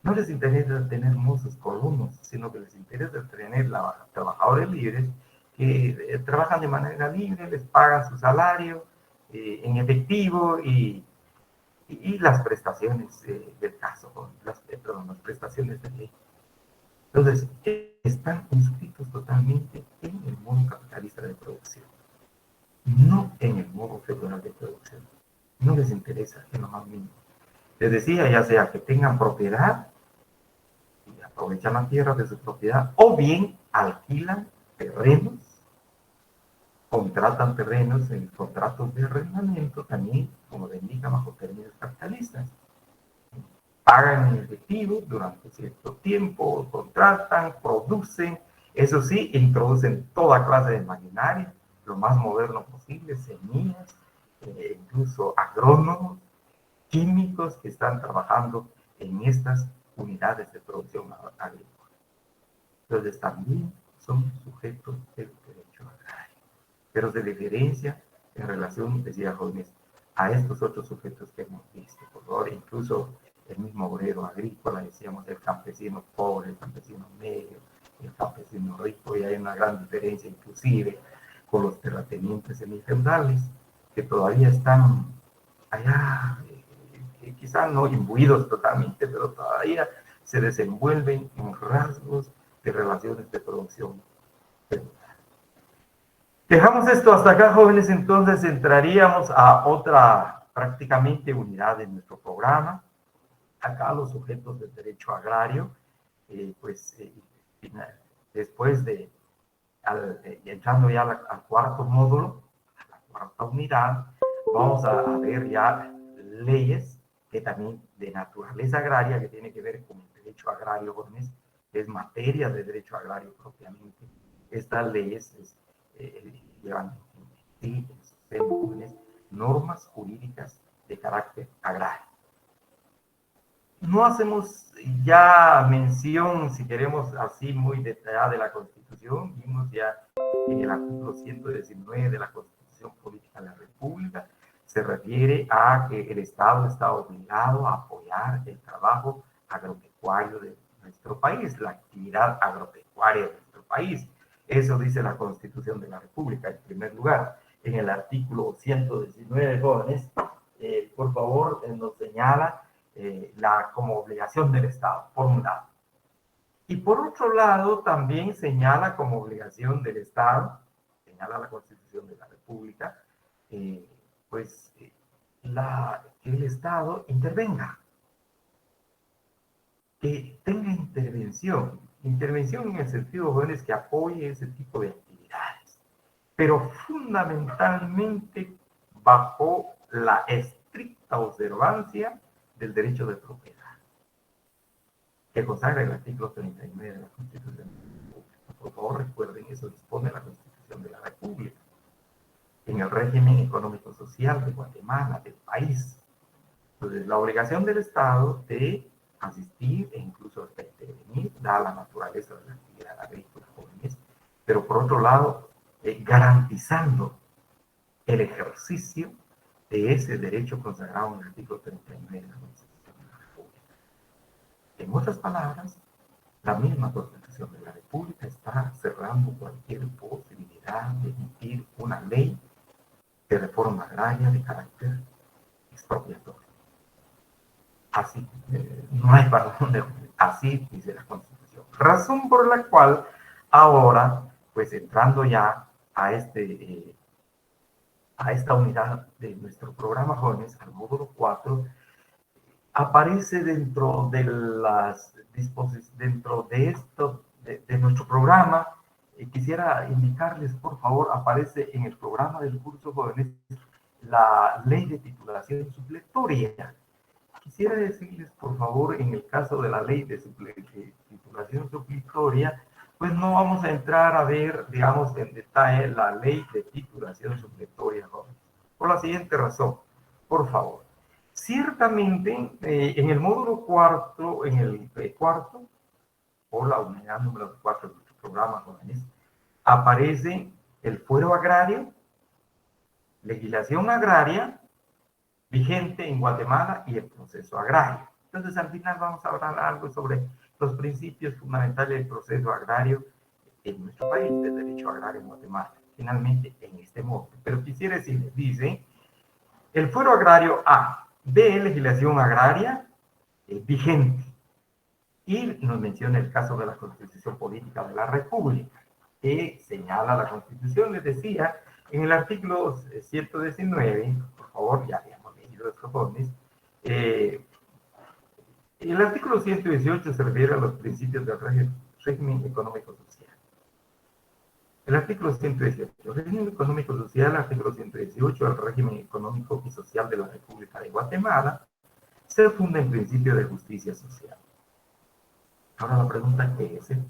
no les interesa tener mozos colonos, sino que les interesa tener trabajadores libres que trabajan de manera libre, les pagan su salario en efectivo y las prestaciones del caso, las prestaciones de ley. Entonces, están inscritos totalmente en el modo capitalista de producción, no en el modo feudal de producción. No les interesa en lo más mínimo. Les decía, ya sea que tengan propiedad y aprovechan la tierra de su propiedad, o bien alquilan terrenos, contratan terrenos en contratos de arrendamiento también, como le indica, bajo términos capitalistas. Pagan en efectivo durante cierto tiempo, contratan, producen, eso sí, introducen toda clase de maquinaria, lo más moderno posible, semillas, incluso agrónomos, químicos que están trabajando en estas unidades de producción agrícola. Entonces también son sujetos del derecho agrario, pero se diferencia en relación, decía jóvenes, a estos otros sujetos que hemos visto. Por favor, incluso el mismo obrero agrícola, decíamos, el campesino pobre, el campesino medio, el campesino rico, y hay una gran diferencia inclusive con los terratenientes semifeudales, que todavía están allá, quizás no imbuidos totalmente, pero todavía se desenvuelven en rasgos de relaciones de producción feudal. Dejamos esto hasta acá, jóvenes, entonces entraríamos a otra prácticamente unidad de nuestro programa, acá los sujetos del derecho agrario, después de, entrando ya al cuarto módulo, a la cuarta unidad, vamos a ver ya leyes que también de naturaleza agraria, que tiene que ver con el derecho agrario, jóvenes, es materia de derecho agrario propiamente. Estas leyes llevan en sus jóvenes, normas jurídicas de carácter agrario. No hacemos ya mención, si queremos así muy detallada, de la Constitución. Vimos ya en el artículo 119 de la Constitución Política de la República, se refiere a que el Estado está obligado a apoyar el trabajo agropecuario de nuestro país, la actividad agropecuaria de nuestro país. Eso dice la Constitución de la República, en primer lugar. En el artículo 119, jóvenes, por favor, nos señala como obligación del Estado, por un lado. Y por otro lado, también señala como obligación del Estado, señala la Constitución de la República, que el Estado intervenga, que tenga intervención en el sentido, jóvenes, que apoye ese tipo de actividades, pero fundamentalmente bajo la estricta observancia del derecho de propiedad, que consagra el artículo 39 de la Constitución de la República. Por favor, recuerden, eso dispone la Constitución de la República. En el régimen económico-social de Guatemala, del país. Entonces, la obligación del Estado de asistir e incluso de intervenir, dada la naturaleza de la actividad agrícola, jóvenes, pero por otro lado, garantizando el ejercicio de ese derecho consagrado en el artículo 39 de la Constitución de la República. En otras palabras, la misma Constitución de la República está cerrando cualquier posibilidad de emitir una ley de reforma agraria de carácter expropiatorio. Así, no hay para dónde, así dice la Constitución. Razón por la cual ahora, pues entrando ya a esta unidad de nuestro programa Jóvenes, al módulo 4, aparece dentro de las disposiciones, dentro de esto, de nuestro programa, quisiera indicarles, por favor, aparece en el programa del curso Jóvenes la ley de titulación supletoria. Quisiera decirles, por favor, en el caso de la ley de titulación supletoria, pues no vamos a entrar a ver, digamos, en detalle la ley de titulación supletoria, jóvenes, por la siguiente razón, por favor. Ciertamente, en el módulo cuarto, en el cuarto, o la unidad número 4 de nuestro programa, jóvenes, aparece el fuero agrario, legislación agraria vigente en Guatemala y el proceso agrario. Entonces, al final vamos a hablar algo sobre los principios fundamentales del proceso agrario en nuestro país, del derecho agrario en Guatemala, finalmente en este módulo. Pero quisiera decir, dice, el fuero agrario A, B, legislación agraria vigente. Y nos menciona el caso de la Constitución Política de la República, que señala la Constitución, les decía, en el artículo 119, por favor, ya habíamos leído estos jóvenes, el artículo 118 se refiere a los principios del régimen económico-social. El artículo 118, el régimen económico-social, artículo 118, el régimen económico y social de la República de Guatemala, se funda en principio de justicia social. Ahora la pregunta, ¿qué es el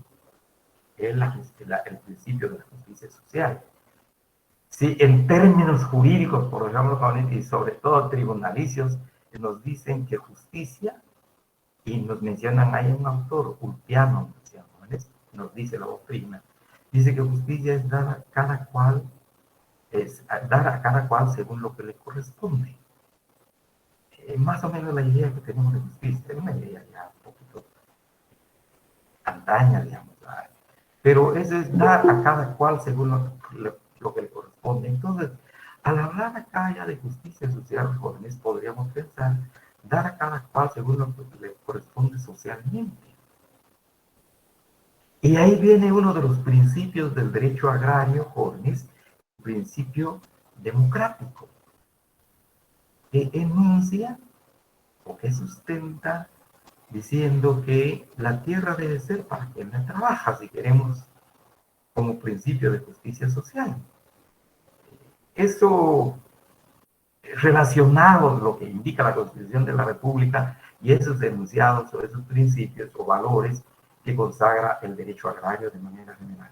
principio de la justicia social? Si en términos jurídicos, por ejemplo, y sobre todo tribunalicios, nos dicen que justicia, y nos mencionan, hay un autor, Ulpiano, nos dice la doctrina, dice que justicia es dar a cada cual, según lo que le corresponde. Más o menos la idea que tenemos de justicia, es una idea ya un poquito antaña, digamos, pero eso es dar a cada cual según lo que le corresponde. Entonces, al hablar acá ya de justicia social, jóvenes, podríamos pensar dar a cada cual según lo que le corresponde socialmente. Y ahí viene uno de los principios del derecho agrario, jóvenes, el principio democrático, que enuncia o que sustenta diciendo que la tierra debe ser para quien la trabaja, si queremos, como principio de justicia social. Eso relacionado lo que indica la Constitución de la República y esos enunciados o esos principios o valores que consagra el derecho agrario de manera general.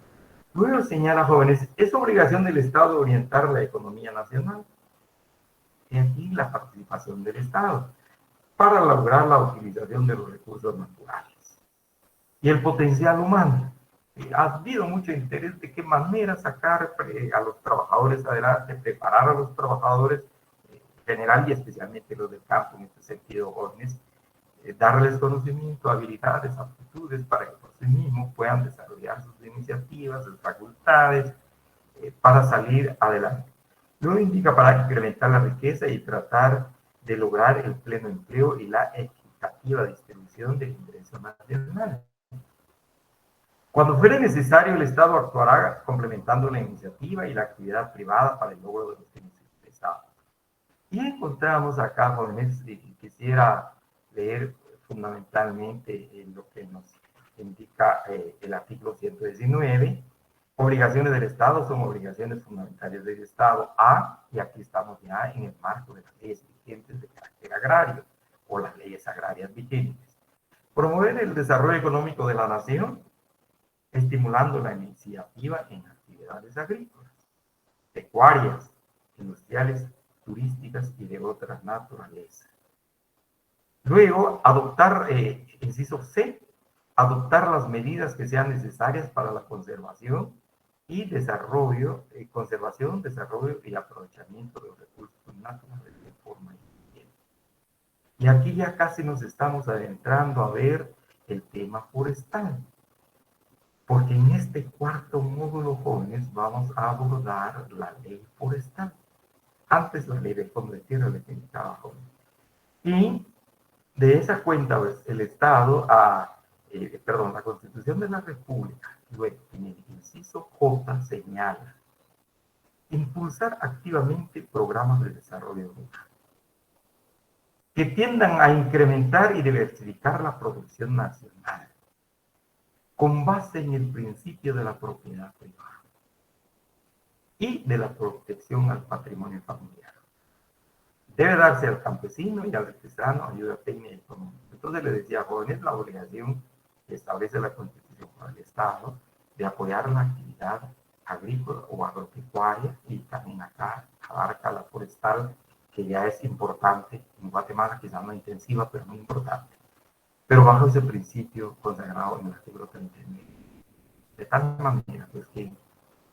Luego señala, jóvenes, es obligación del Estado orientar la economía nacional. Y aquí la participación del Estado para lograr la utilización de los recursos naturales y el potencial humano. Ha habido mucho interés de qué manera sacar a los trabajadores adelante, preparar a los trabajadores general y especialmente los del campo, en este sentido jóvenes, darles conocimiento, habilidades, aptitudes para que por sí mismos puedan desarrollar sus iniciativas, sus facultades, para salir adelante. Luego indica para incrementar la riqueza y tratar de lograr el pleno empleo y la equitativa distribución del ingreso nacional. Cuando fuere necesario, el Estado actuará complementando la iniciativa y la actividad privada para el logro de los fines del Estado. Y encontramos acá, jóvenes, y quisiera leer fundamentalmente lo que nos indica el artículo 119. Obligaciones del Estado son obligaciones fundamentales del Estado. Y aquí estamos ya en el marco de las leyes vigentes de carácter agrario o las leyes agrarias vigentes. Promover el desarrollo económico de la nación, estimulando la iniciativa en actividades agrícolas, pecuarias, industriales, turísticas y de otra naturaleza. Luego, adoptar, inciso C, adoptar las medidas que sean necesarias para la conservación y desarrollo, conservación, desarrollo y aprovechamiento de los recursos naturales de forma eficiente. Y aquí ya casi nos estamos adentrando a ver el tema forestal, porque en este cuarto módulo, jóvenes, vamos a abordar la ley forestal. Antes la ley del fondo de tierra le indicaba, jóvenes. Y de esa cuenta, pues, el Estado, la Constitución de la República, luego en el inciso J señala impulsar activamente programas de desarrollo rural que tiendan a incrementar y diversificar la producción nacional con base en el principio de la propiedad privada y de la protección al patrimonio familiar. Debe darse al campesino y al artesano ayuda técnica y económica. Entonces le decía, jóvenes, la obligación que establece la Constitución para el Estado de apoyar la actividad agrícola o agropecuaria, y también acá abarca la forestal, que ya es importante en Guatemala, quizás no intensiva, pero muy importante. Pero bajo ese principio consagrado en el artículo 39. De tal manera, pues, que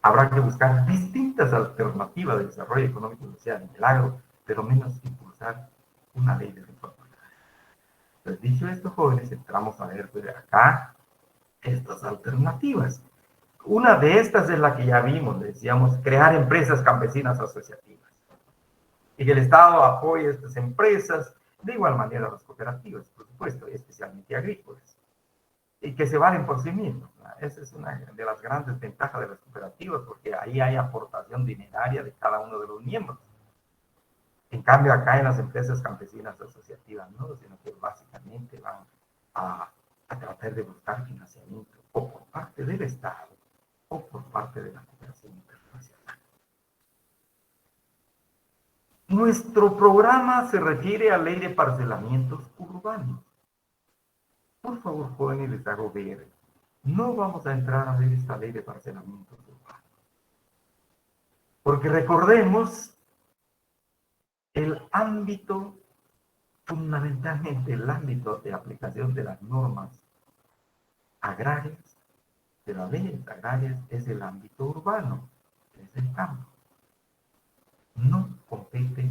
habrá que buscar distintas alternativas de desarrollo económico y social en el agro, pero menos impulsar una ley de reforma. Pues dicho esto, jóvenes, entramos a ver pues, acá estas alternativas. Una de estas es la que ya vimos, decíamos, crear empresas campesinas asociativas. Y que el Estado apoye estas empresas, de igual manera las cooperativas, por supuesto, especialmente agrícolas, y que se valen por sí mismos. Esa es una de las grandes ventajas de las cooperativas, porque ahí hay aportación dineraria de cada uno de los miembros. En cambio, acá en las empresas campesinas asociativas, no, sino que básicamente van a tratar de buscar financiamiento o por parte del Estado o por parte de la cooperación internacional. Nuestro programa se refiere a ley de parcelamientos urbanos. Por favor, jóvenes, les hago ver. No vamos a entrar a ver esta ley de parcelamientos urbanos. Porque recordemos el ámbito, fundamentalmente el ámbito de aplicación de las normas agrarias, de las leyes agrarias, es el ámbito urbano, es el campo. No compete,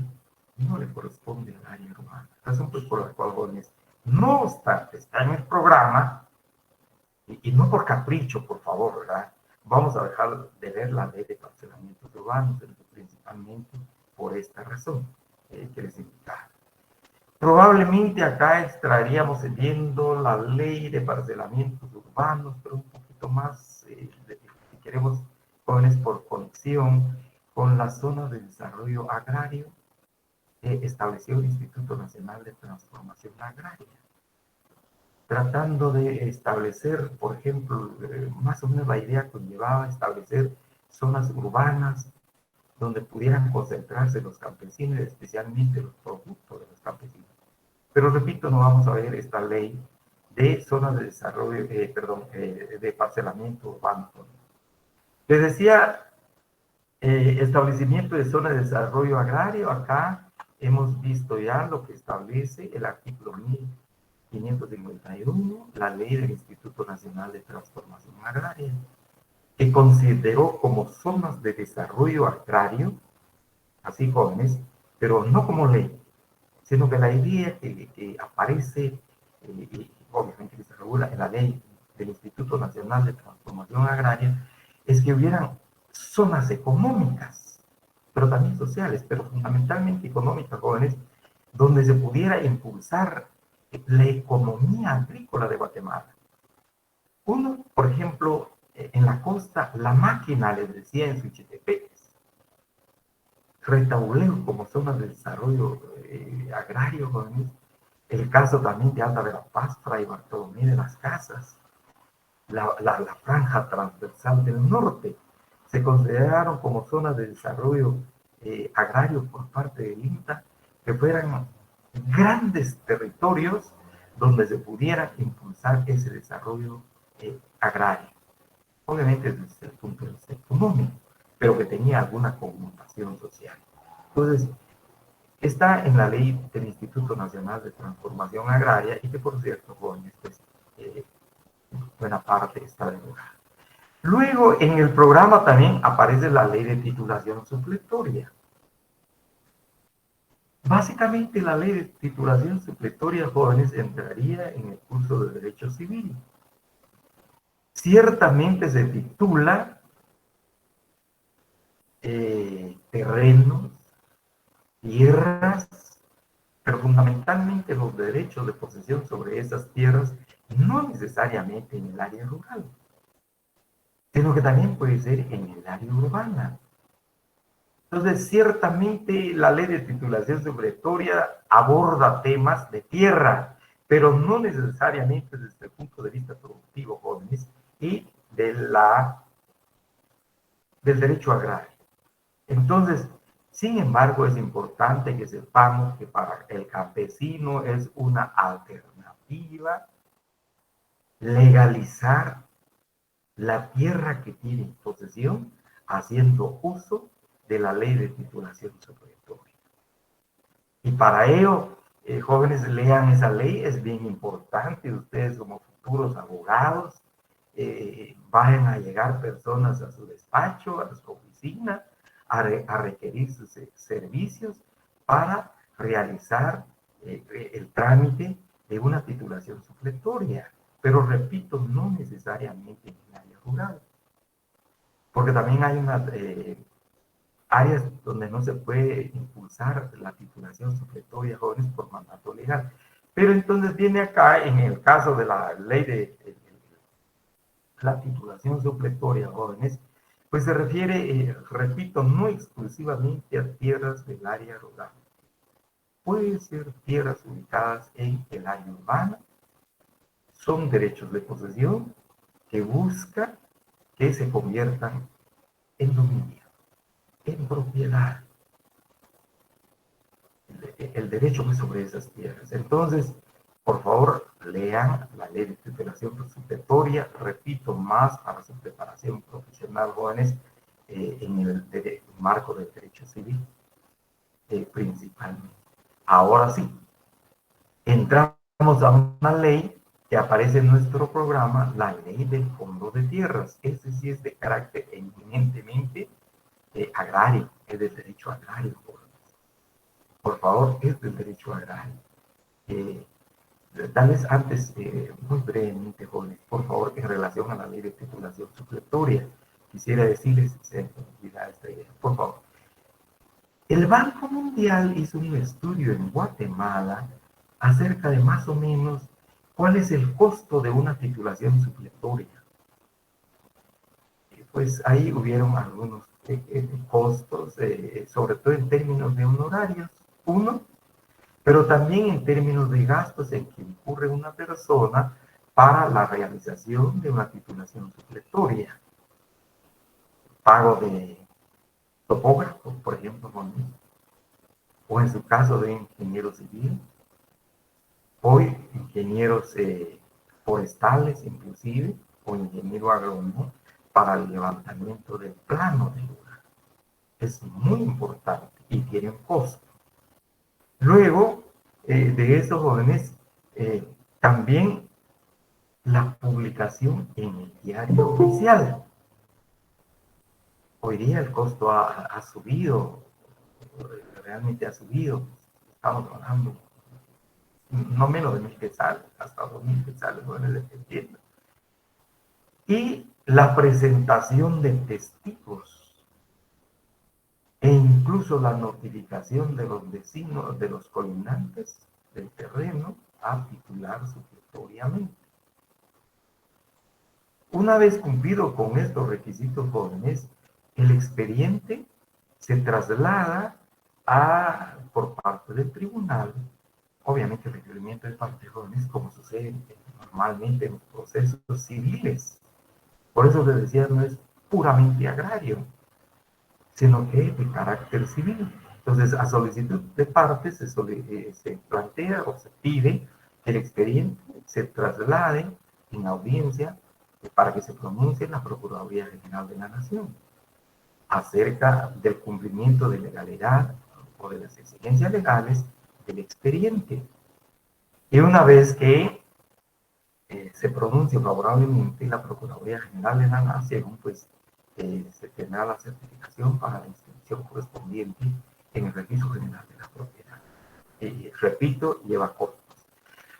no le corresponde al área urbana. Razón pues por la cual, jóvenes, no obstante, está en el programa, y no por capricho, por favor, ¿verdad? Vamos a dejar de ver la ley de parcelamientos urbanos, principalmente por esta razón que les indicaba. Probablemente acá extraeríamos viendo la ley de parcelamientos urbanos, pero un poquito más, si queremos, jóvenes, por conexión con la zona de desarrollo agrario que estableció el Instituto Nacional de Transformación Agraria. tratando de establecer, por ejemplo, más o menos la idea conllevaba establecer zonas urbanas donde pudieran concentrarse los campesinos, especialmente los productos de los campesinos. Pero repito, no vamos a ver esta ley de zonas de desarrollo, de parcelamiento urbano. Les decía, establecimiento de zonas de desarrollo agrario. Acá hemos visto ya lo que establece el artículo 1551, la ley del Instituto Nacional de Transformación Agraria, que consideró como zonas de desarrollo agrario, así jóvenes, pero no como ley, sino que la idea que aparece, y obviamente que se regula en la ley del Instituto Nacional de Transformación Agraria, es que hubieran zonas económicas, pero también sociales, pero fundamentalmente económicas, jóvenes, donde se pudiera impulsar la economía agrícola de Guatemala. Uno, por ejemplo, en la costa, la máquina, les decía en Suchitepeques, Retauleo como zonas de desarrollo agrario, jóvenes. El caso también de Alta Verapaz, Fray Bartolomé de las Casas, la franja transversal del norte, se consideraron como zonas de desarrollo agrario por parte del INTA, que fueran grandes territorios donde se pudiera impulsar ese desarrollo agrario. Obviamente desde el punto de vista económico, pero que tenía alguna connotación social. Entonces, está en la ley del Instituto Nacional de Transformación Agraria y que, por cierto, jóvenes, pues, buena parte está derogada. Luego, en el programa también aparece la ley de titulación supletoria. Básicamente, la ley de titulación supletoria, jóvenes, entraría en el curso de Derecho Civil. Ciertamente se titula terrenos, tierras, pero fundamentalmente los derechos de posesión sobre esas tierras, no necesariamente en el área rural, sino que también puede ser en el área urbana. Entonces, ciertamente la ley de titulación supletoria aborda temas de tierra, pero no necesariamente desde el punto de vista productivo, jóvenes, y del derecho agrario. Entonces, sin embargo, es importante que sepamos que para el campesino es una alternativa legalizar la tierra que tiene en posesión haciendo uso de la ley de titulación supletoria. Y para ello, jóvenes, lean esa ley, es bien importante. Ustedes como futuros abogados, vayan a llegar personas a su despacho, a su oficina, a requerir sus servicios para realizar el trámite de una titulación supletoria. Pero repito, no necesariamente en el área rural, porque también hay unas áreas donde no se puede impulsar la titulación supletoria, jóvenes, por mandato legal. Pero entonces viene acá, en el caso de la ley de la titulación supletoria, jóvenes, pues se refiere, repito, no exclusivamente a tierras del área rural. Pueden ser tierras ubicadas en el área urbana, son derechos de posesión que busca que se conviertan en dominio, en propiedad, el derecho sobre esas tierras. Entonces, por favor, lean la ley de titulación supletoria, repito, más para su preparación profesional, jóvenes, en el marco del derecho civil, principalmente. Ahora sí, entramos a una ley que aparece en nuestro programa, la ley del fondo de tierras. Este sí es de carácter eminentemente agrario, es del derecho agrario, jóvenes. Por favor, es del derecho agrario. Tal vez antes, muy brevemente, jóvenes, por favor, en relación a la ley de titulación supletoria, quisiera decirles, se me olvida esta idea, por favor. El Banco Mundial hizo un estudio en Guatemala acerca de más o menos cuál es el costo de una titulación supletoria. Pues ahí hubieron algunos costos, sobre todo en términos de honorarios. Uno, pero también en términos de gastos en que incurre una persona para la realización de una titulación supletoria. Pago de topógrafo, por ejemplo, o en su caso de ingeniero civil, hoy ingenieros forestales inclusive, o ingeniero agrónomo para el levantamiento del plano del lugar. Es muy importante y tiene un costo. Luego de estos jóvenes, también la publicación en el diario oficial. Hoy día el costo ha subido, realmente ha subido. Estamos hablando no menos de 1.000 quetzales, hasta 2.000 quetzales, bueno, dependiendo. Y la presentación de testigos e incluso la notificación de los vecinos, de los colindantes del terreno a titular supletoriamente. Una vez cumplido con estos requisitos jóvenes, el expediente se traslada por parte del tribunal, obviamente el requerimiento de parte de jóvenes, como sucede normalmente en los procesos civiles. Por eso les decía, no es puramente agrario, sino que es de carácter civil. Entonces, a solicitud de parte se plantea o se pide que el expediente se traslade en audiencia para que se pronuncie en la Procuraduría General de la Nación acerca del cumplimiento de legalidad o de las exigencias legales del expediente. Y una vez que se pronuncie favorablemente, la Procuraduría General de la Nación, pues se tendrá la certificación para la inscripción correspondiente en el Registro General de la Propiedad. Repito, lleva costos.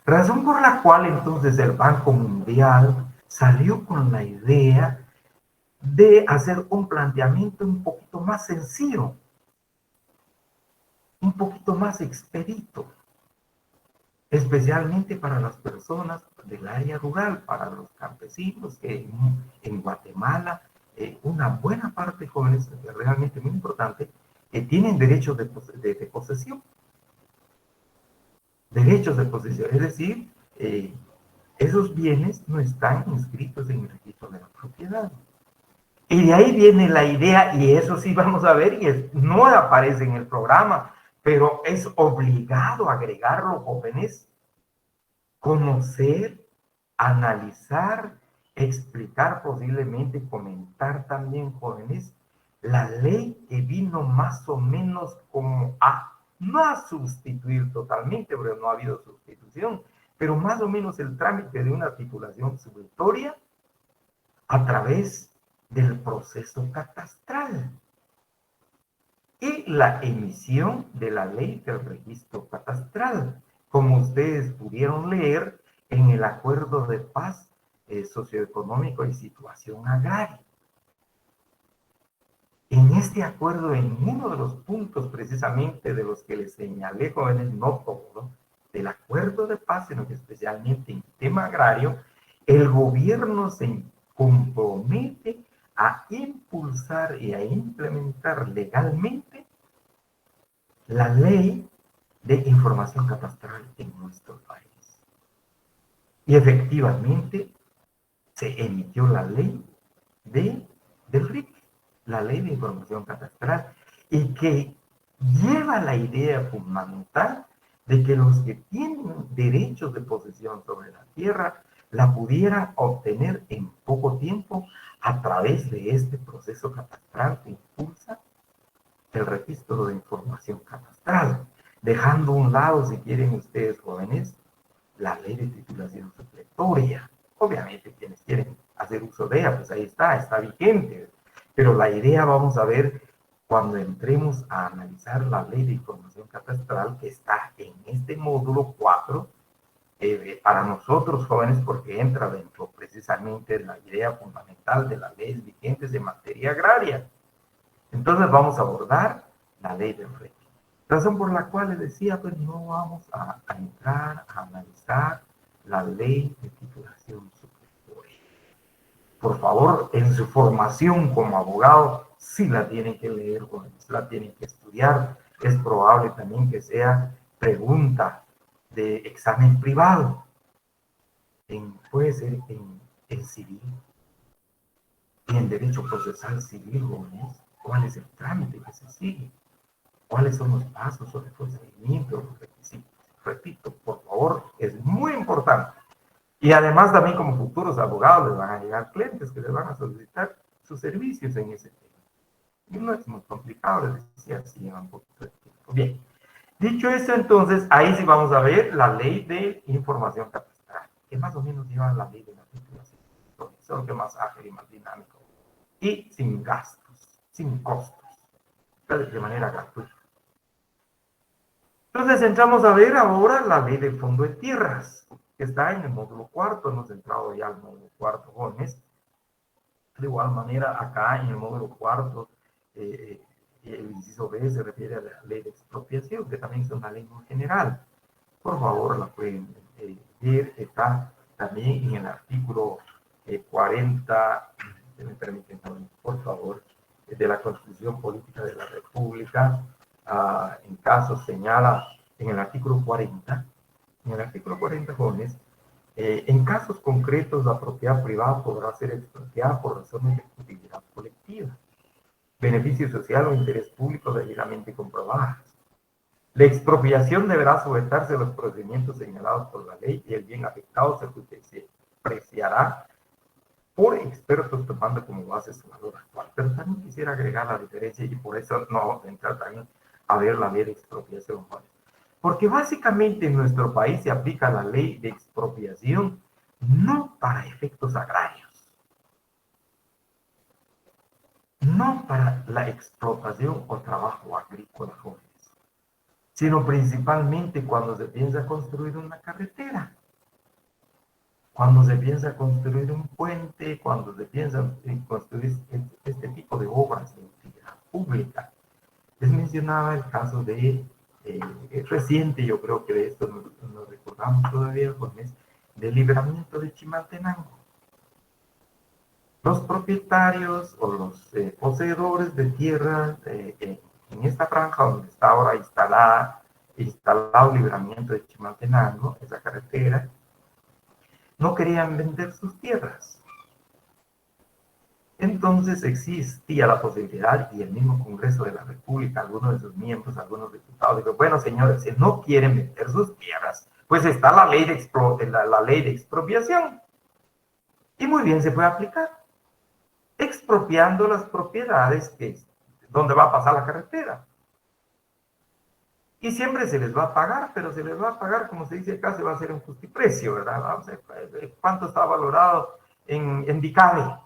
Razón por la cual entonces el Banco Mundial salió con la idea de hacer un planteamiento un poquito más sencillo, un poquito más expedito, especialmente para las personas del área rural, para los campesinos que en Guatemala, una buena parte de jóvenes, realmente muy importante, que tienen derechos de posesión. Derechos de posesión, es decir, esos bienes no están inscritos en el registro de la propiedad. Y de ahí viene la idea, y eso sí vamos a ver, y no aparece en el programa, pero es obligado agregarlo, jóvenes, conocer, analizar, explicar, posiblemente comentar también, jóvenes, la ley que vino más o menos como no a sustituir totalmente, porque no ha habido sustitución, pero más o menos el trámite de una titulación supletoria a través del proceso catastral y la emisión de la ley del registro catastral, como ustedes pudieron leer en el acuerdo de paz socioeconómico y situación agraria. En este acuerdo, en uno de los puntos precisamente de los que les señalé, jóvenes, no todo, del acuerdo de paz, sino que especialmente en tema agrario, el gobierno se compromete a impulsar y a implementar legalmente la ley de información catastral en nuestro país. Y efectivamente se emitió la ley del RIC, la ley de información catastral, y que lleva la idea fundamental de que los que tienen derechos de posesión sobre la tierra la pudieran obtener en poco tiempo a través de este proceso catastral que impulsa el registro de información catastral, dejando a un lado, si quieren ustedes jóvenes, la ley de titulación supletoria. Obviamente quienes quieren hacer uso de ella, pues ahí está vigente. Pero la idea, vamos a ver, cuando entremos a analizar la ley de información catastral que está en este módulo 4, para nosotros jóvenes, porque entra dentro precisamente de la idea fundamental de las leyes vigentes en materia agraria. Entonces vamos a abordar la ley del RIC. Razón por la cual les decía, pues no vamos a entrar a analizar la ley de titulación supletoria. Por favor, en su formación como abogado, sí la tienen que leer, jóvenes, la tienen que estudiar. Es probable también que sea pregunta de examen privado. Puede ser en civil y en derecho procesal civil, jóvenes. ¿Cuál es el trámite que se sigue? ¿Cuáles son los pasos o el procedimiento, los requisitos? Repito, por favor, es muy importante. Y además también como futuros abogados les van a llegar clientes que les van a solicitar sus servicios en ese tema. Y no es muy complicado, les decía, si lleva un poquito de tiempo. Bien, dicho esto, entonces, ahí sí vamos a ver la ley de información catastral, que más o menos lleva la ley de la titulación, solo que más ágil y más dinámico. Y sin gastos, sin costos, de manera gratuita. Entonces entramos a ver ahora la ley del fondo de tierras, que está en el módulo cuarto. Hemos entrado ya al módulo cuarto, jóvenes. De igual manera, acá en el módulo cuarto, el inciso B se refiere a la ley de expropiación, que también es una ley muy general. Por favor, la pueden ver. Está también en el artículo 40, si me permiten, por favor, de la Constitución Política de la República. En caso señala en el artículo 40, jóvenes, en casos concretos la propiedad privada podrá ser expropiada por razones de utilidad colectiva, beneficio social o interés público debidamente comprobadas. La expropiación deberá sujetarse a los procedimientos señalados por la ley y el bien afectado se apreciará por expertos tomando como base su valor actual. Pero también quisiera agregar la diferencia y por eso no vamos a entrar también a ver la ley de expropiación. Porque básicamente en nuestro país se aplica la ley de expropiación no para efectos agrarios, no para la explotación o trabajo agrícola, jóvenes, sino principalmente cuando se piensa construir una carretera, cuando se piensa construir un puente, cuando se piensa construir este tipo de obras de utilidad pública. Les mencionaba el caso de, reciente, yo creo que de esto nos recordamos todavía, jóvenes, del libramiento de Chimaltenango. Los propietarios o los poseedores de tierra en esta franja donde está ahora instalado el libramiento de Chimaltenango, esa carretera, no querían vender sus tierras. Entonces existía la posibilidad, y el mismo Congreso de la República, algunos de sus miembros, algunos diputados, dijo, bueno, señores, si no quieren vender sus tierras, pues está la ley de expropiación. Y muy bien se puede aplicar, expropiando las propiedades donde va a pasar la carretera. Y siempre se les va a pagar, pero se les va a pagar, como se dice acá, se va a hacer un justiprecio, ¿verdad? Vamos a ver cuánto está valorado en DICADE,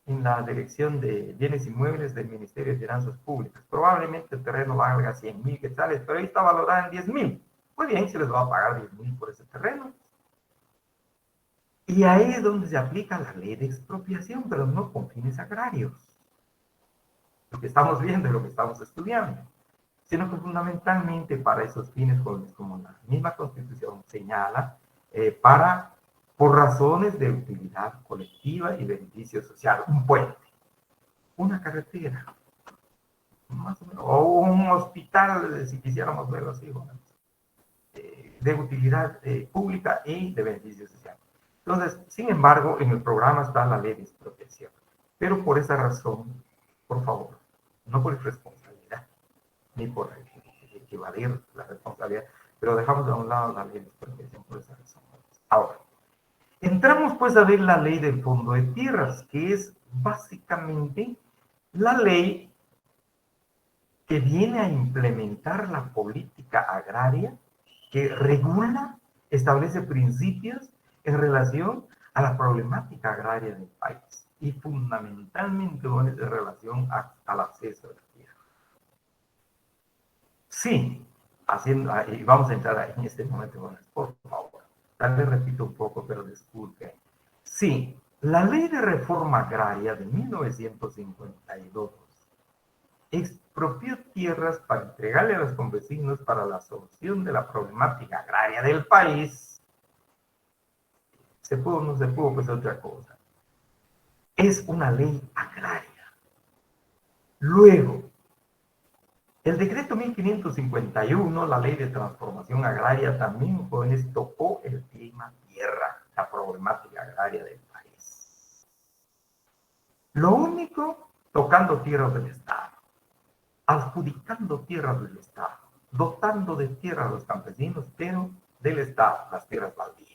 en la Dirección de Bienes Inmuebles del Ministerio de Finanzas Públicas. Probablemente el terreno valga 100,000 quetzales, pero ahí está valorado en 10,000. Muy bien, se les va a pagar 10,000 por ese terreno. Y ahí es donde se aplica la ley de expropiación, pero no con fines agrarios. Lo que estamos viendo y lo que estamos estudiando. Sino que fundamentalmente para esos fines, como la misma Constitución señala, por razones de utilidad colectiva y beneficio social, un puente, una carretera, más o menos, o un hospital, si quisiéramos verlo así, de utilidad pública y de beneficio social. Entonces, sin embargo, en el programa está la ley de expropiación, pero por esa razón, por favor, no por irresponsabilidad, ni por equivaler la responsabilidad, pero dejamos a un lado la ley de expropiación por esa razón. Ahora, entramos pues a ver la ley del fondo de tierras, que es básicamente la ley que viene a implementar la política agraria que regula, establece principios en relación a la problemática agraria del país y fundamentalmente en relación al acceso a la tierra. Sí, y vamos a entrar en este momento, por favor. Tal vez repito un poco, pero disculpe. Sí, la Ley de Reforma Agraria de 1952 expropió tierras para entregarle a los campesinos para la solución de la problemática agraria del país. ¿Se pudo o no se pudo? Pues otra cosa. Es una ley agraria. Luego, El decreto 1551, la ley de transformación agraria, también jóvenes tocó el tema tierra, la problemática agraria del país. Lo único, tocando tierras del Estado, adjudicando tierras del Estado, dotando de tierra a los campesinos, pero del Estado, las tierras baldías.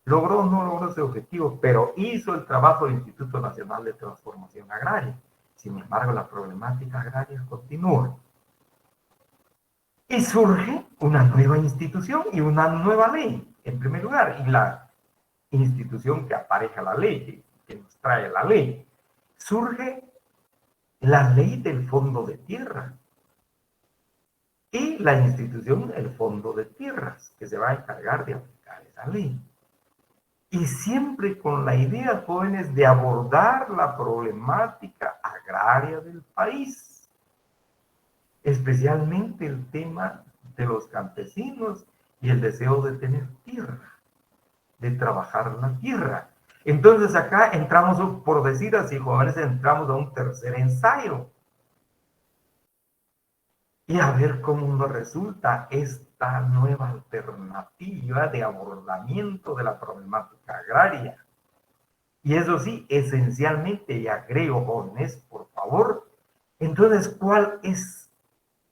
Logró o no logró ese objetivo, pero hizo el trabajo del Instituto Nacional de Transformación Agraria. Sin embargo, la problemática agraria continúa. Y surge una nueva institución y una nueva ley, en primer lugar, y la institución que apareja la ley, que nos trae la ley. Surge la ley del Fondo de Tierra y la institución, el Fondo de Tierras, que se va a encargar de aplicar esa ley. Y siempre con la idea, jóvenes, de abordar la problemática agraria del país, especialmente el tema de los campesinos y el deseo de tener tierra, de trabajar la tierra. Entonces acá entramos, por decir así, jóvenes, entramos a un tercer ensayo. Y a ver cómo nos resulta esta nueva alternativa de abordamiento de la problemática agraria. Y eso sí, esencialmente, y agrego, jóvenes, por favor, entonces, ¿cuál es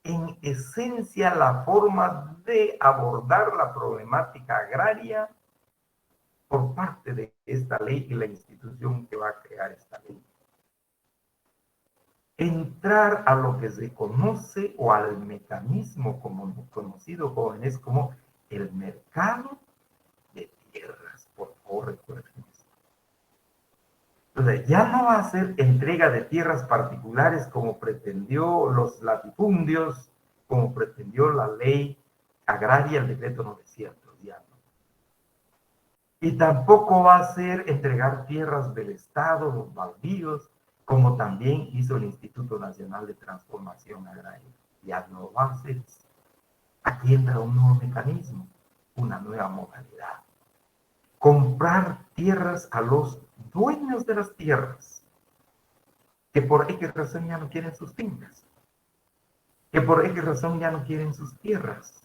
en esencia la forma de abordar la problemática agraria por parte de esta ley y la institución que va a crear esta ley? Entrar a lo que se conoce o al mecanismo como conocido, jóvenes, como el mercado de tierras. Por favor, recuerden esto. Entonces, ya no va a ser entrega de tierras particulares como pretendió los latifundios, como pretendió la ley agraria, el decreto 900, ya no. Y tampoco va a ser entregar tierras del Estado, los baldíos, como también hizo el Instituto Nacional de Transformación Agraria. Ya no va a ser. Aquí entra un nuevo mecanismo, una nueva modalidad. Comprar tierras a los dueños de las tierras, que por X razón ya no quieren sus fincas, que por X razón ya no quieren sus tierras.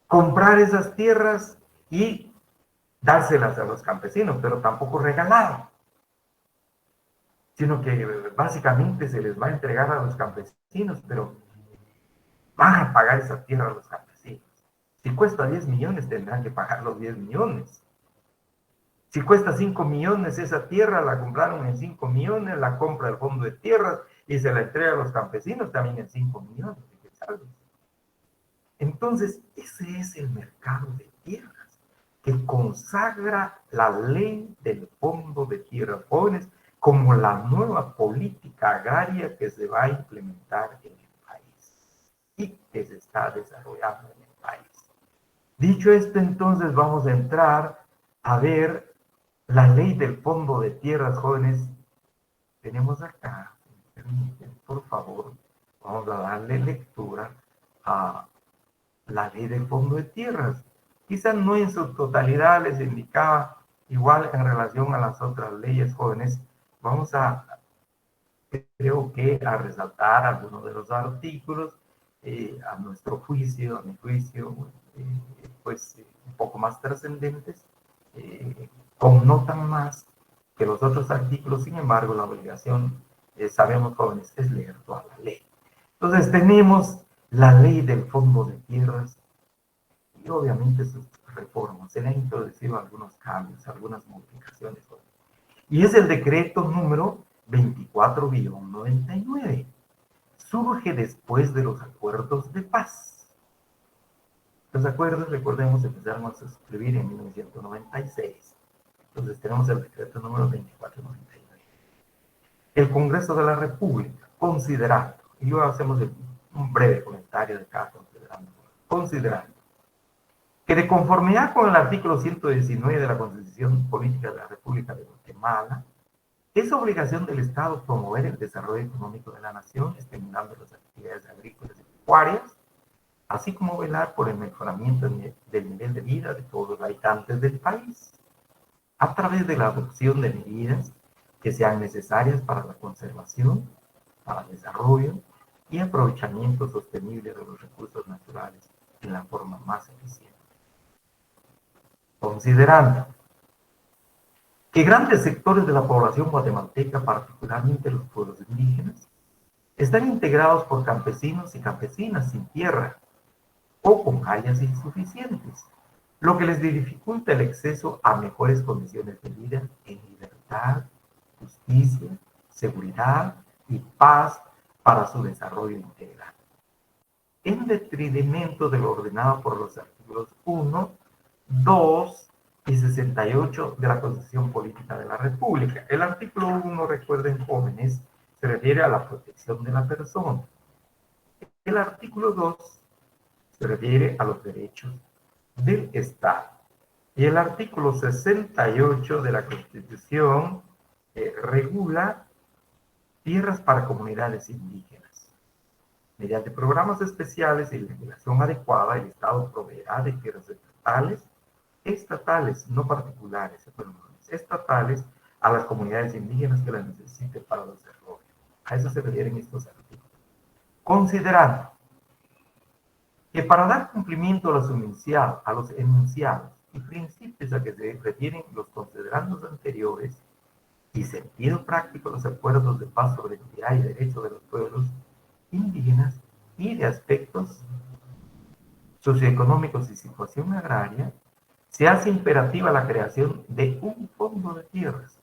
Comprar esas tierras y dárselas a los campesinos, pero tampoco regalar, sino que básicamente se les va a entregar a los campesinos, pero van a pagar esa tierra a los campesinos. Si cuesta 10 millones, tendrán que pagar los 10 millones. Si cuesta 5 millones esa tierra, la compraron en 5 millones, la compra el Fondo de Tierras y se la entrega a los campesinos también en 5 millones. Entonces, ese es el mercado de tierras que consagra la ley del Fondo de Tierras Jóvenes como la nueva política agraria que se va a implementar en el país y que se está desarrollando en el país. Dicho esto, entonces vamos a entrar a ver la ley del Fondo de Tierras Jóvenes. Tenemos acá, por favor, vamos a darle lectura a la ley del Fondo de Tierras. Quizás no en su totalidad les indicaba igual en relación a las otras leyes, jóvenes. Vamos a, creo que, a resaltar algunos de los artículos, a nuestro juicio, a mi juicio, pues un poco más trascendentes, connotan más que los otros artículos. Sin embargo, la obligación, sabemos, jóvenes, es leer toda la ley. Entonces tenemos la ley del Fondo de Tierras y obviamente sus reformas. Se le han introducido algunos cambios, algunas modificaciones. Y es el decreto número 24-99. Surge después de los acuerdos de paz. Los acuerdos, recordemos, empezaron a suscribir en 1996. Entonces tenemos el decreto número 2499. El Congreso de la República, considerando, y luego hacemos un breve comentario de cada considerando que de conformidad con el artículo 119 de la Constitución Política de la República de Guatemala, es obligación del Estado promover el desarrollo económico de la nación, estimulando las actividades agrícolas y pecuarias, así como velar por el mejoramiento del nivel de vida de todos los habitantes del país, a través de la adopción de medidas que sean necesarias para la conservación, para el desarrollo y aprovechamiento sostenible de los recursos naturales en la forma más eficiente. Considerando que grandes sectores de la población guatemalteca, particularmente los pueblos indígenas, están integrados por campesinos y campesinas sin tierra o con áreas insuficientes, lo que les dificulta el acceso a mejores condiciones de vida en libertad, justicia, seguridad y paz para su desarrollo integral, en detrimento de lo ordenado por los artículos 1, 2 y 68 de la Constitución Política de la República. El artículo 1, recuerden jóvenes, se refiere a la protección de la persona. El artículo 2 se refiere a los derechos del Estado. Y el artículo 68 de la Constitución regula tierras para comunidades indígenas. Mediante programas especiales y legislación adecuada, el Estado proveerá de tierras estatales, no particulares, estatales, a las comunidades indígenas que las necesiten para el desarrollo. A eso se refieren estos artículos. Considerando que para dar cumplimiento a los enunciados y principios a que se refieren los considerandos anteriores y sentido práctico los acuerdos de paz sobre identidad y derecho de los pueblos indígenas y de aspectos socioeconómicos y situación agraria, se hace imperativa la creación de un fondo de tierras,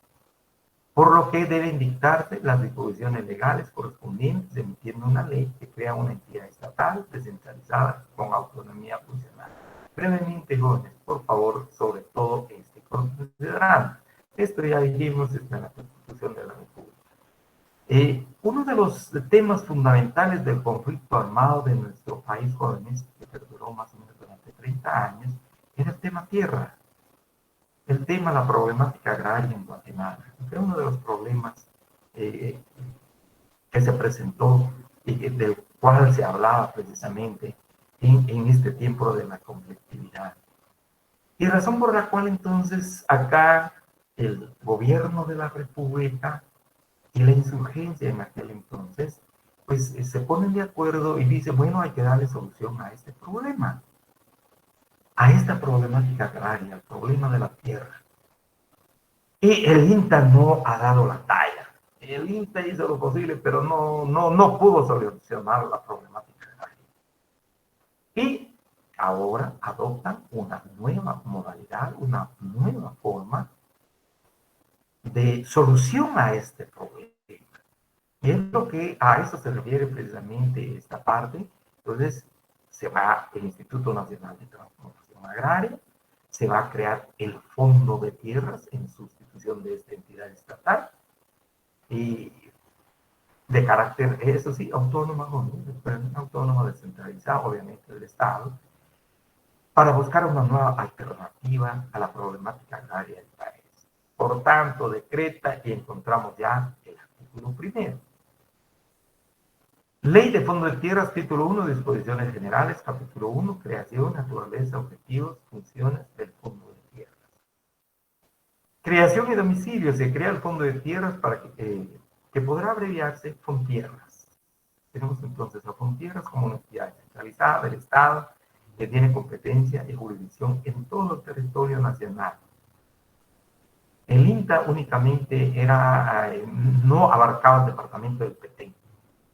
por lo que deben dictarse las disposiciones legales correspondientes, emitiendo una ley que crea una entidad estatal descentralizada con autonomía funcional. Brevemente, jóvenes, por favor, sobre todo considerando. Esto ya dijimos, está en la Constitución de la República. Uno de los temas fundamentales del conflicto armado de nuestro país, jóvenes, que perduró más o menos durante 30 años, era el tema tierra. El tema, la problemática agraria en Guatemala. Fue uno de los problemas que se presentó y del cual se hablaba precisamente en este tiempo de la conflictividad. Y razón por la cual entonces acá el gobierno de la República y la insurgencia en aquel entonces, pues se ponen de acuerdo y dicen, bueno, hay que darle solución a este problema, a esta problemática agraria, al problema de la tierra. Y el INTA no ha dado la talla. El INTA hizo lo posible, pero no pudo solucionar la problemática agraria. Y ahora adoptan una nueva modalidad, una nueva forma de solución a este problema. Y es lo que a eso se refiere precisamente esta parte. Entonces, se va el Instituto Nacional de Transformación Agraria, se va a crear el Fondo de Tierras en sustitución de esta entidad estatal y de carácter, eso sí, autónoma descentralizada, obviamente del Estado, para buscar una nueva alternativa a la problemática agraria del país. Por tanto, decreta y encontramos ya el artículo primero. Ley de Fondo de Tierras, título 1, disposiciones generales, capítulo 1, creación, naturaleza, objetivos, funciones del Fondo de Tierras. Creación y domicilio, se crea el Fondo de Tierras para que podrá abreviarse Fontierras. Tenemos entonces a Fontierras como una entidad centralizada del Estado que tiene competencia y jurisdicción en todo el territorio nacional. El INTA únicamente no abarcaba el departamento del Petén.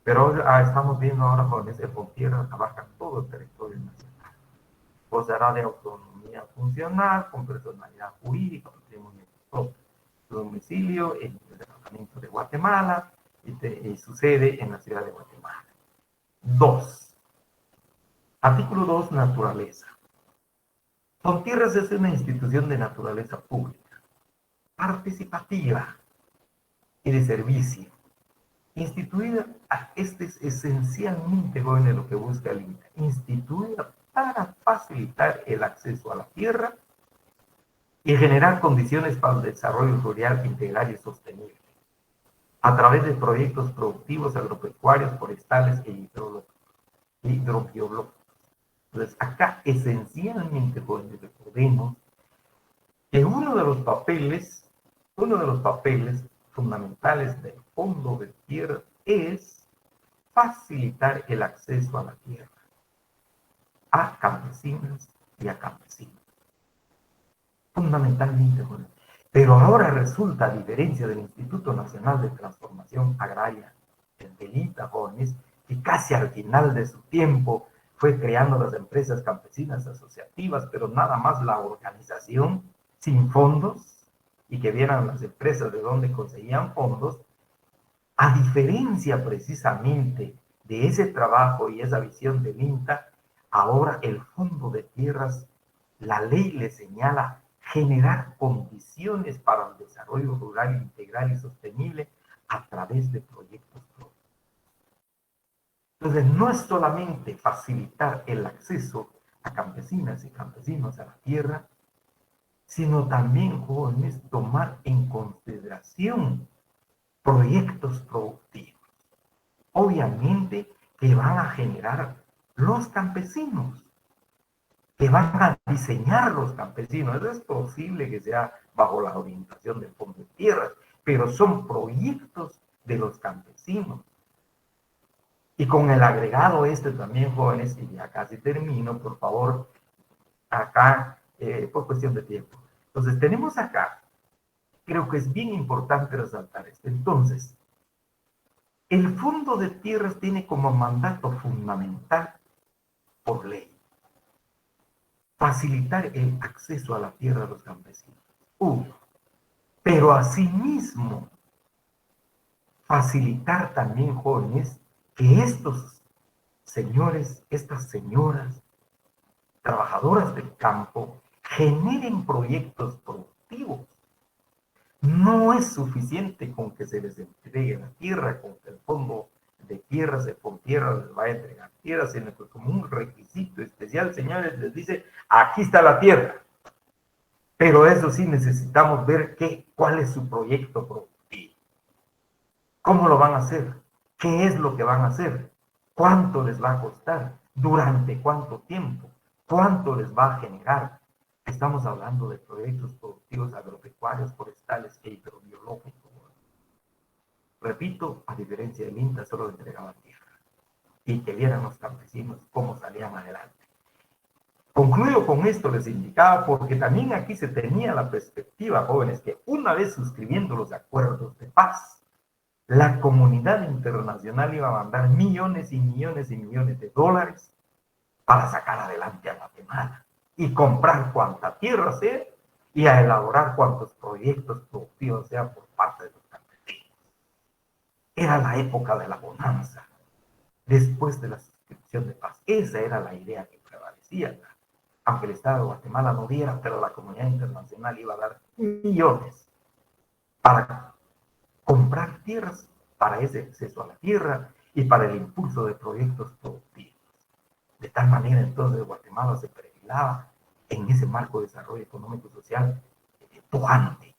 Pero estamos viendo ahora, jóvenes, el Fontierras abarca todo el territorio nacional. Gozará de autonomía funcional, con personalidad jurídica, patrimonio propio. Su domicilio en el departamento de Guatemala y su sede en la ciudad de Guatemala. 2. Artículo 2, naturaleza. Fontierras es una institución de naturaleza pública, participativa y de servicio. Instituida, este es esencialmente, jóvenes, lo que busca el INTA, instituida para facilitar el acceso a la tierra y generar condiciones para el desarrollo rural integral y sostenible, a través de proyectos productivos, agropecuarios, forestales e hidrobiológicos. Entonces, acá esencialmente, jóvenes, recordemos que uno de los papeles fundamentales del Fondo de Tierra es facilitar el acceso a la tierra a campesinas y a campesinos. Fundamentalmente, jóvenes. Pero ahora resulta, a diferencia del Instituto Nacional de Transformación Agraria, el INTA, jóvenes, que casi al final de su tiempo fue creando las empresas campesinas asociativas, pero nada más la organización sin fondos, y que vieran las empresas de dónde conseguían fondos, a diferencia precisamente de ese trabajo y esa visión del INTA, ahora el Fondo de Tierras, la ley le señala generar condiciones para el desarrollo rural integral y sostenible a través de proyectos propios. Entonces, no es solamente facilitar el acceso a campesinas y campesinos a la tierra, sino también, jóvenes, tomar en consideración proyectos productivos. Obviamente que van a generar los campesinos, que van a diseñar los campesinos. Eso es posible que sea bajo la orientación del Fondo de Tierras, pero son proyectos de los campesinos. Y con el agregado también, jóvenes, y ya casi termino, por favor, acá, por cuestión de tiempo. Entonces, tenemos acá, creo que es bien importante resaltar esto. Entonces, el Fondo de Tierras tiene como mandato fundamental, por ley, facilitar el acceso a la tierra a los campesinos. Pero asimismo, facilitar también, jóvenes, que estos señores, estas señoras, trabajadoras del campo, generen proyectos productivos. No es suficiente con que se les entregue la tierra, con que el Fondo de Tierras, el Fontierra les va a entregar tierra, sino que como un requisito especial, señores, les dice, aquí está la tierra. Pero eso sí, necesitamos ver cuál es su proyecto productivo. ¿Cómo lo van a hacer? ¿Qué es lo que van a hacer? ¿Cuánto les va a costar? ¿Durante cuánto tiempo? ¿Cuánto les va a generar? Estamos hablando de proyectos productivos agropecuarios, forestales e hidrobiológicos. Repito, a diferencia del INTA, solo entregaba tierra. Y que vieran los campesinos cómo salían adelante. Concluyo con esto, les indicaba, porque también aquí se tenía la perspectiva, jóvenes, que una vez suscribiendo los acuerdos de paz, la comunidad internacional iba a mandar millones y millones y millones de dólares para sacar adelante a Guatemala y comprar cuanta tierra sea y a elaborar cuantos proyectos productivos sean por parte de los campesinos. Era la época de la bonanza, después de la suscripción de paz. Esa era la idea que prevalecía. Aunque el Estado de Guatemala no diera, pero la comunidad internacional iba a dar millones para comprar tierras, para ese acceso a la tierra y para el impulso de proyectos productivos. De tal manera, entonces, Guatemala se perfilaba en ese marco de desarrollo económico y social pujante.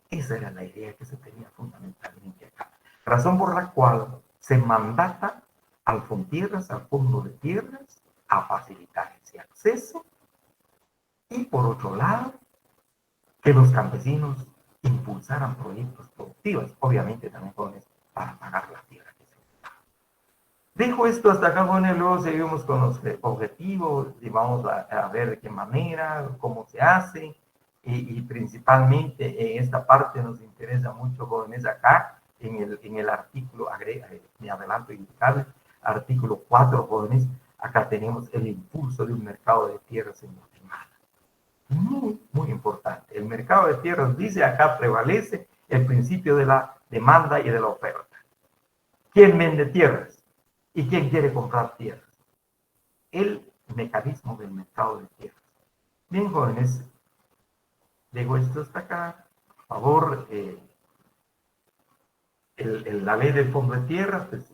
Esa era la idea que se tenía fundamentalmente acá. Razón por la cual se mandata al Fontierras, al Fondo de Tierras, a facilitar ese acceso y, por otro lado, que los campesinos impulsaran proyectos productivos, obviamente también jóvenes, para pagar la tierra que se necesita. Dejo esto hasta acá, jóvenes, luego seguimos con los objetivos y vamos a ver de qué manera, cómo se hace, y principalmente en esta parte nos interesa mucho, jóvenes, acá en el artículo, me adelanto indicarles, artículo 4, jóvenes, acá tenemos el impulso de un mercado de tierras en Guatemala. Muy, muy importante. El mercado de tierras, dice acá, prevalece el principio de la demanda y de la oferta. ¿Quién vende tierras? ¿Y quién quiere comprar tierras? El mecanismo del mercado de tierras. Bien, jóvenes, dejo esto hasta acá. Por favor, la ley del Fondo de Tierras pues,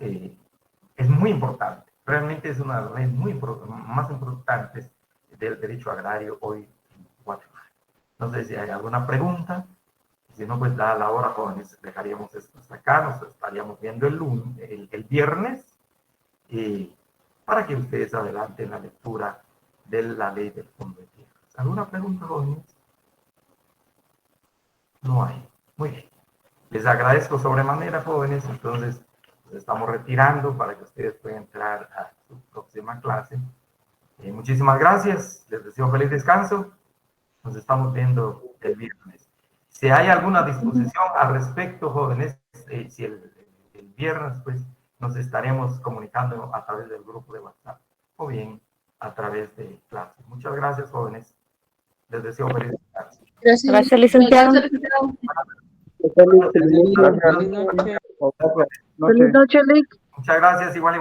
es muy importante. Realmente es una de las leyes más importantes del derecho agrario hoy en Guatemala. No sé si hay alguna pregunta. Si no, pues dada la hora, jóvenes, dejaríamos esto hasta acá. Nos estaríamos viendo el viernes para que ustedes adelanten la lectura de la ley del Fondo de Tierras. ¿Alguna pregunta, jóvenes? No hay. Muy bien. Les agradezco sobremanera, jóvenes. Entonces, estamos retirando para que ustedes puedan entrar a su próxima clase. Muchísimas gracias, les deseo feliz descanso. Nos estamos viendo el viernes. Si hay alguna disposición al respecto, jóvenes, si el viernes, pues, nos estaremos comunicando a través del grupo de WhatsApp o bien a través de clase. Muchas gracias, jóvenes. Les deseo feliz descanso. Gracias, licenciado. Feliz noche. Muchas gracias, igual.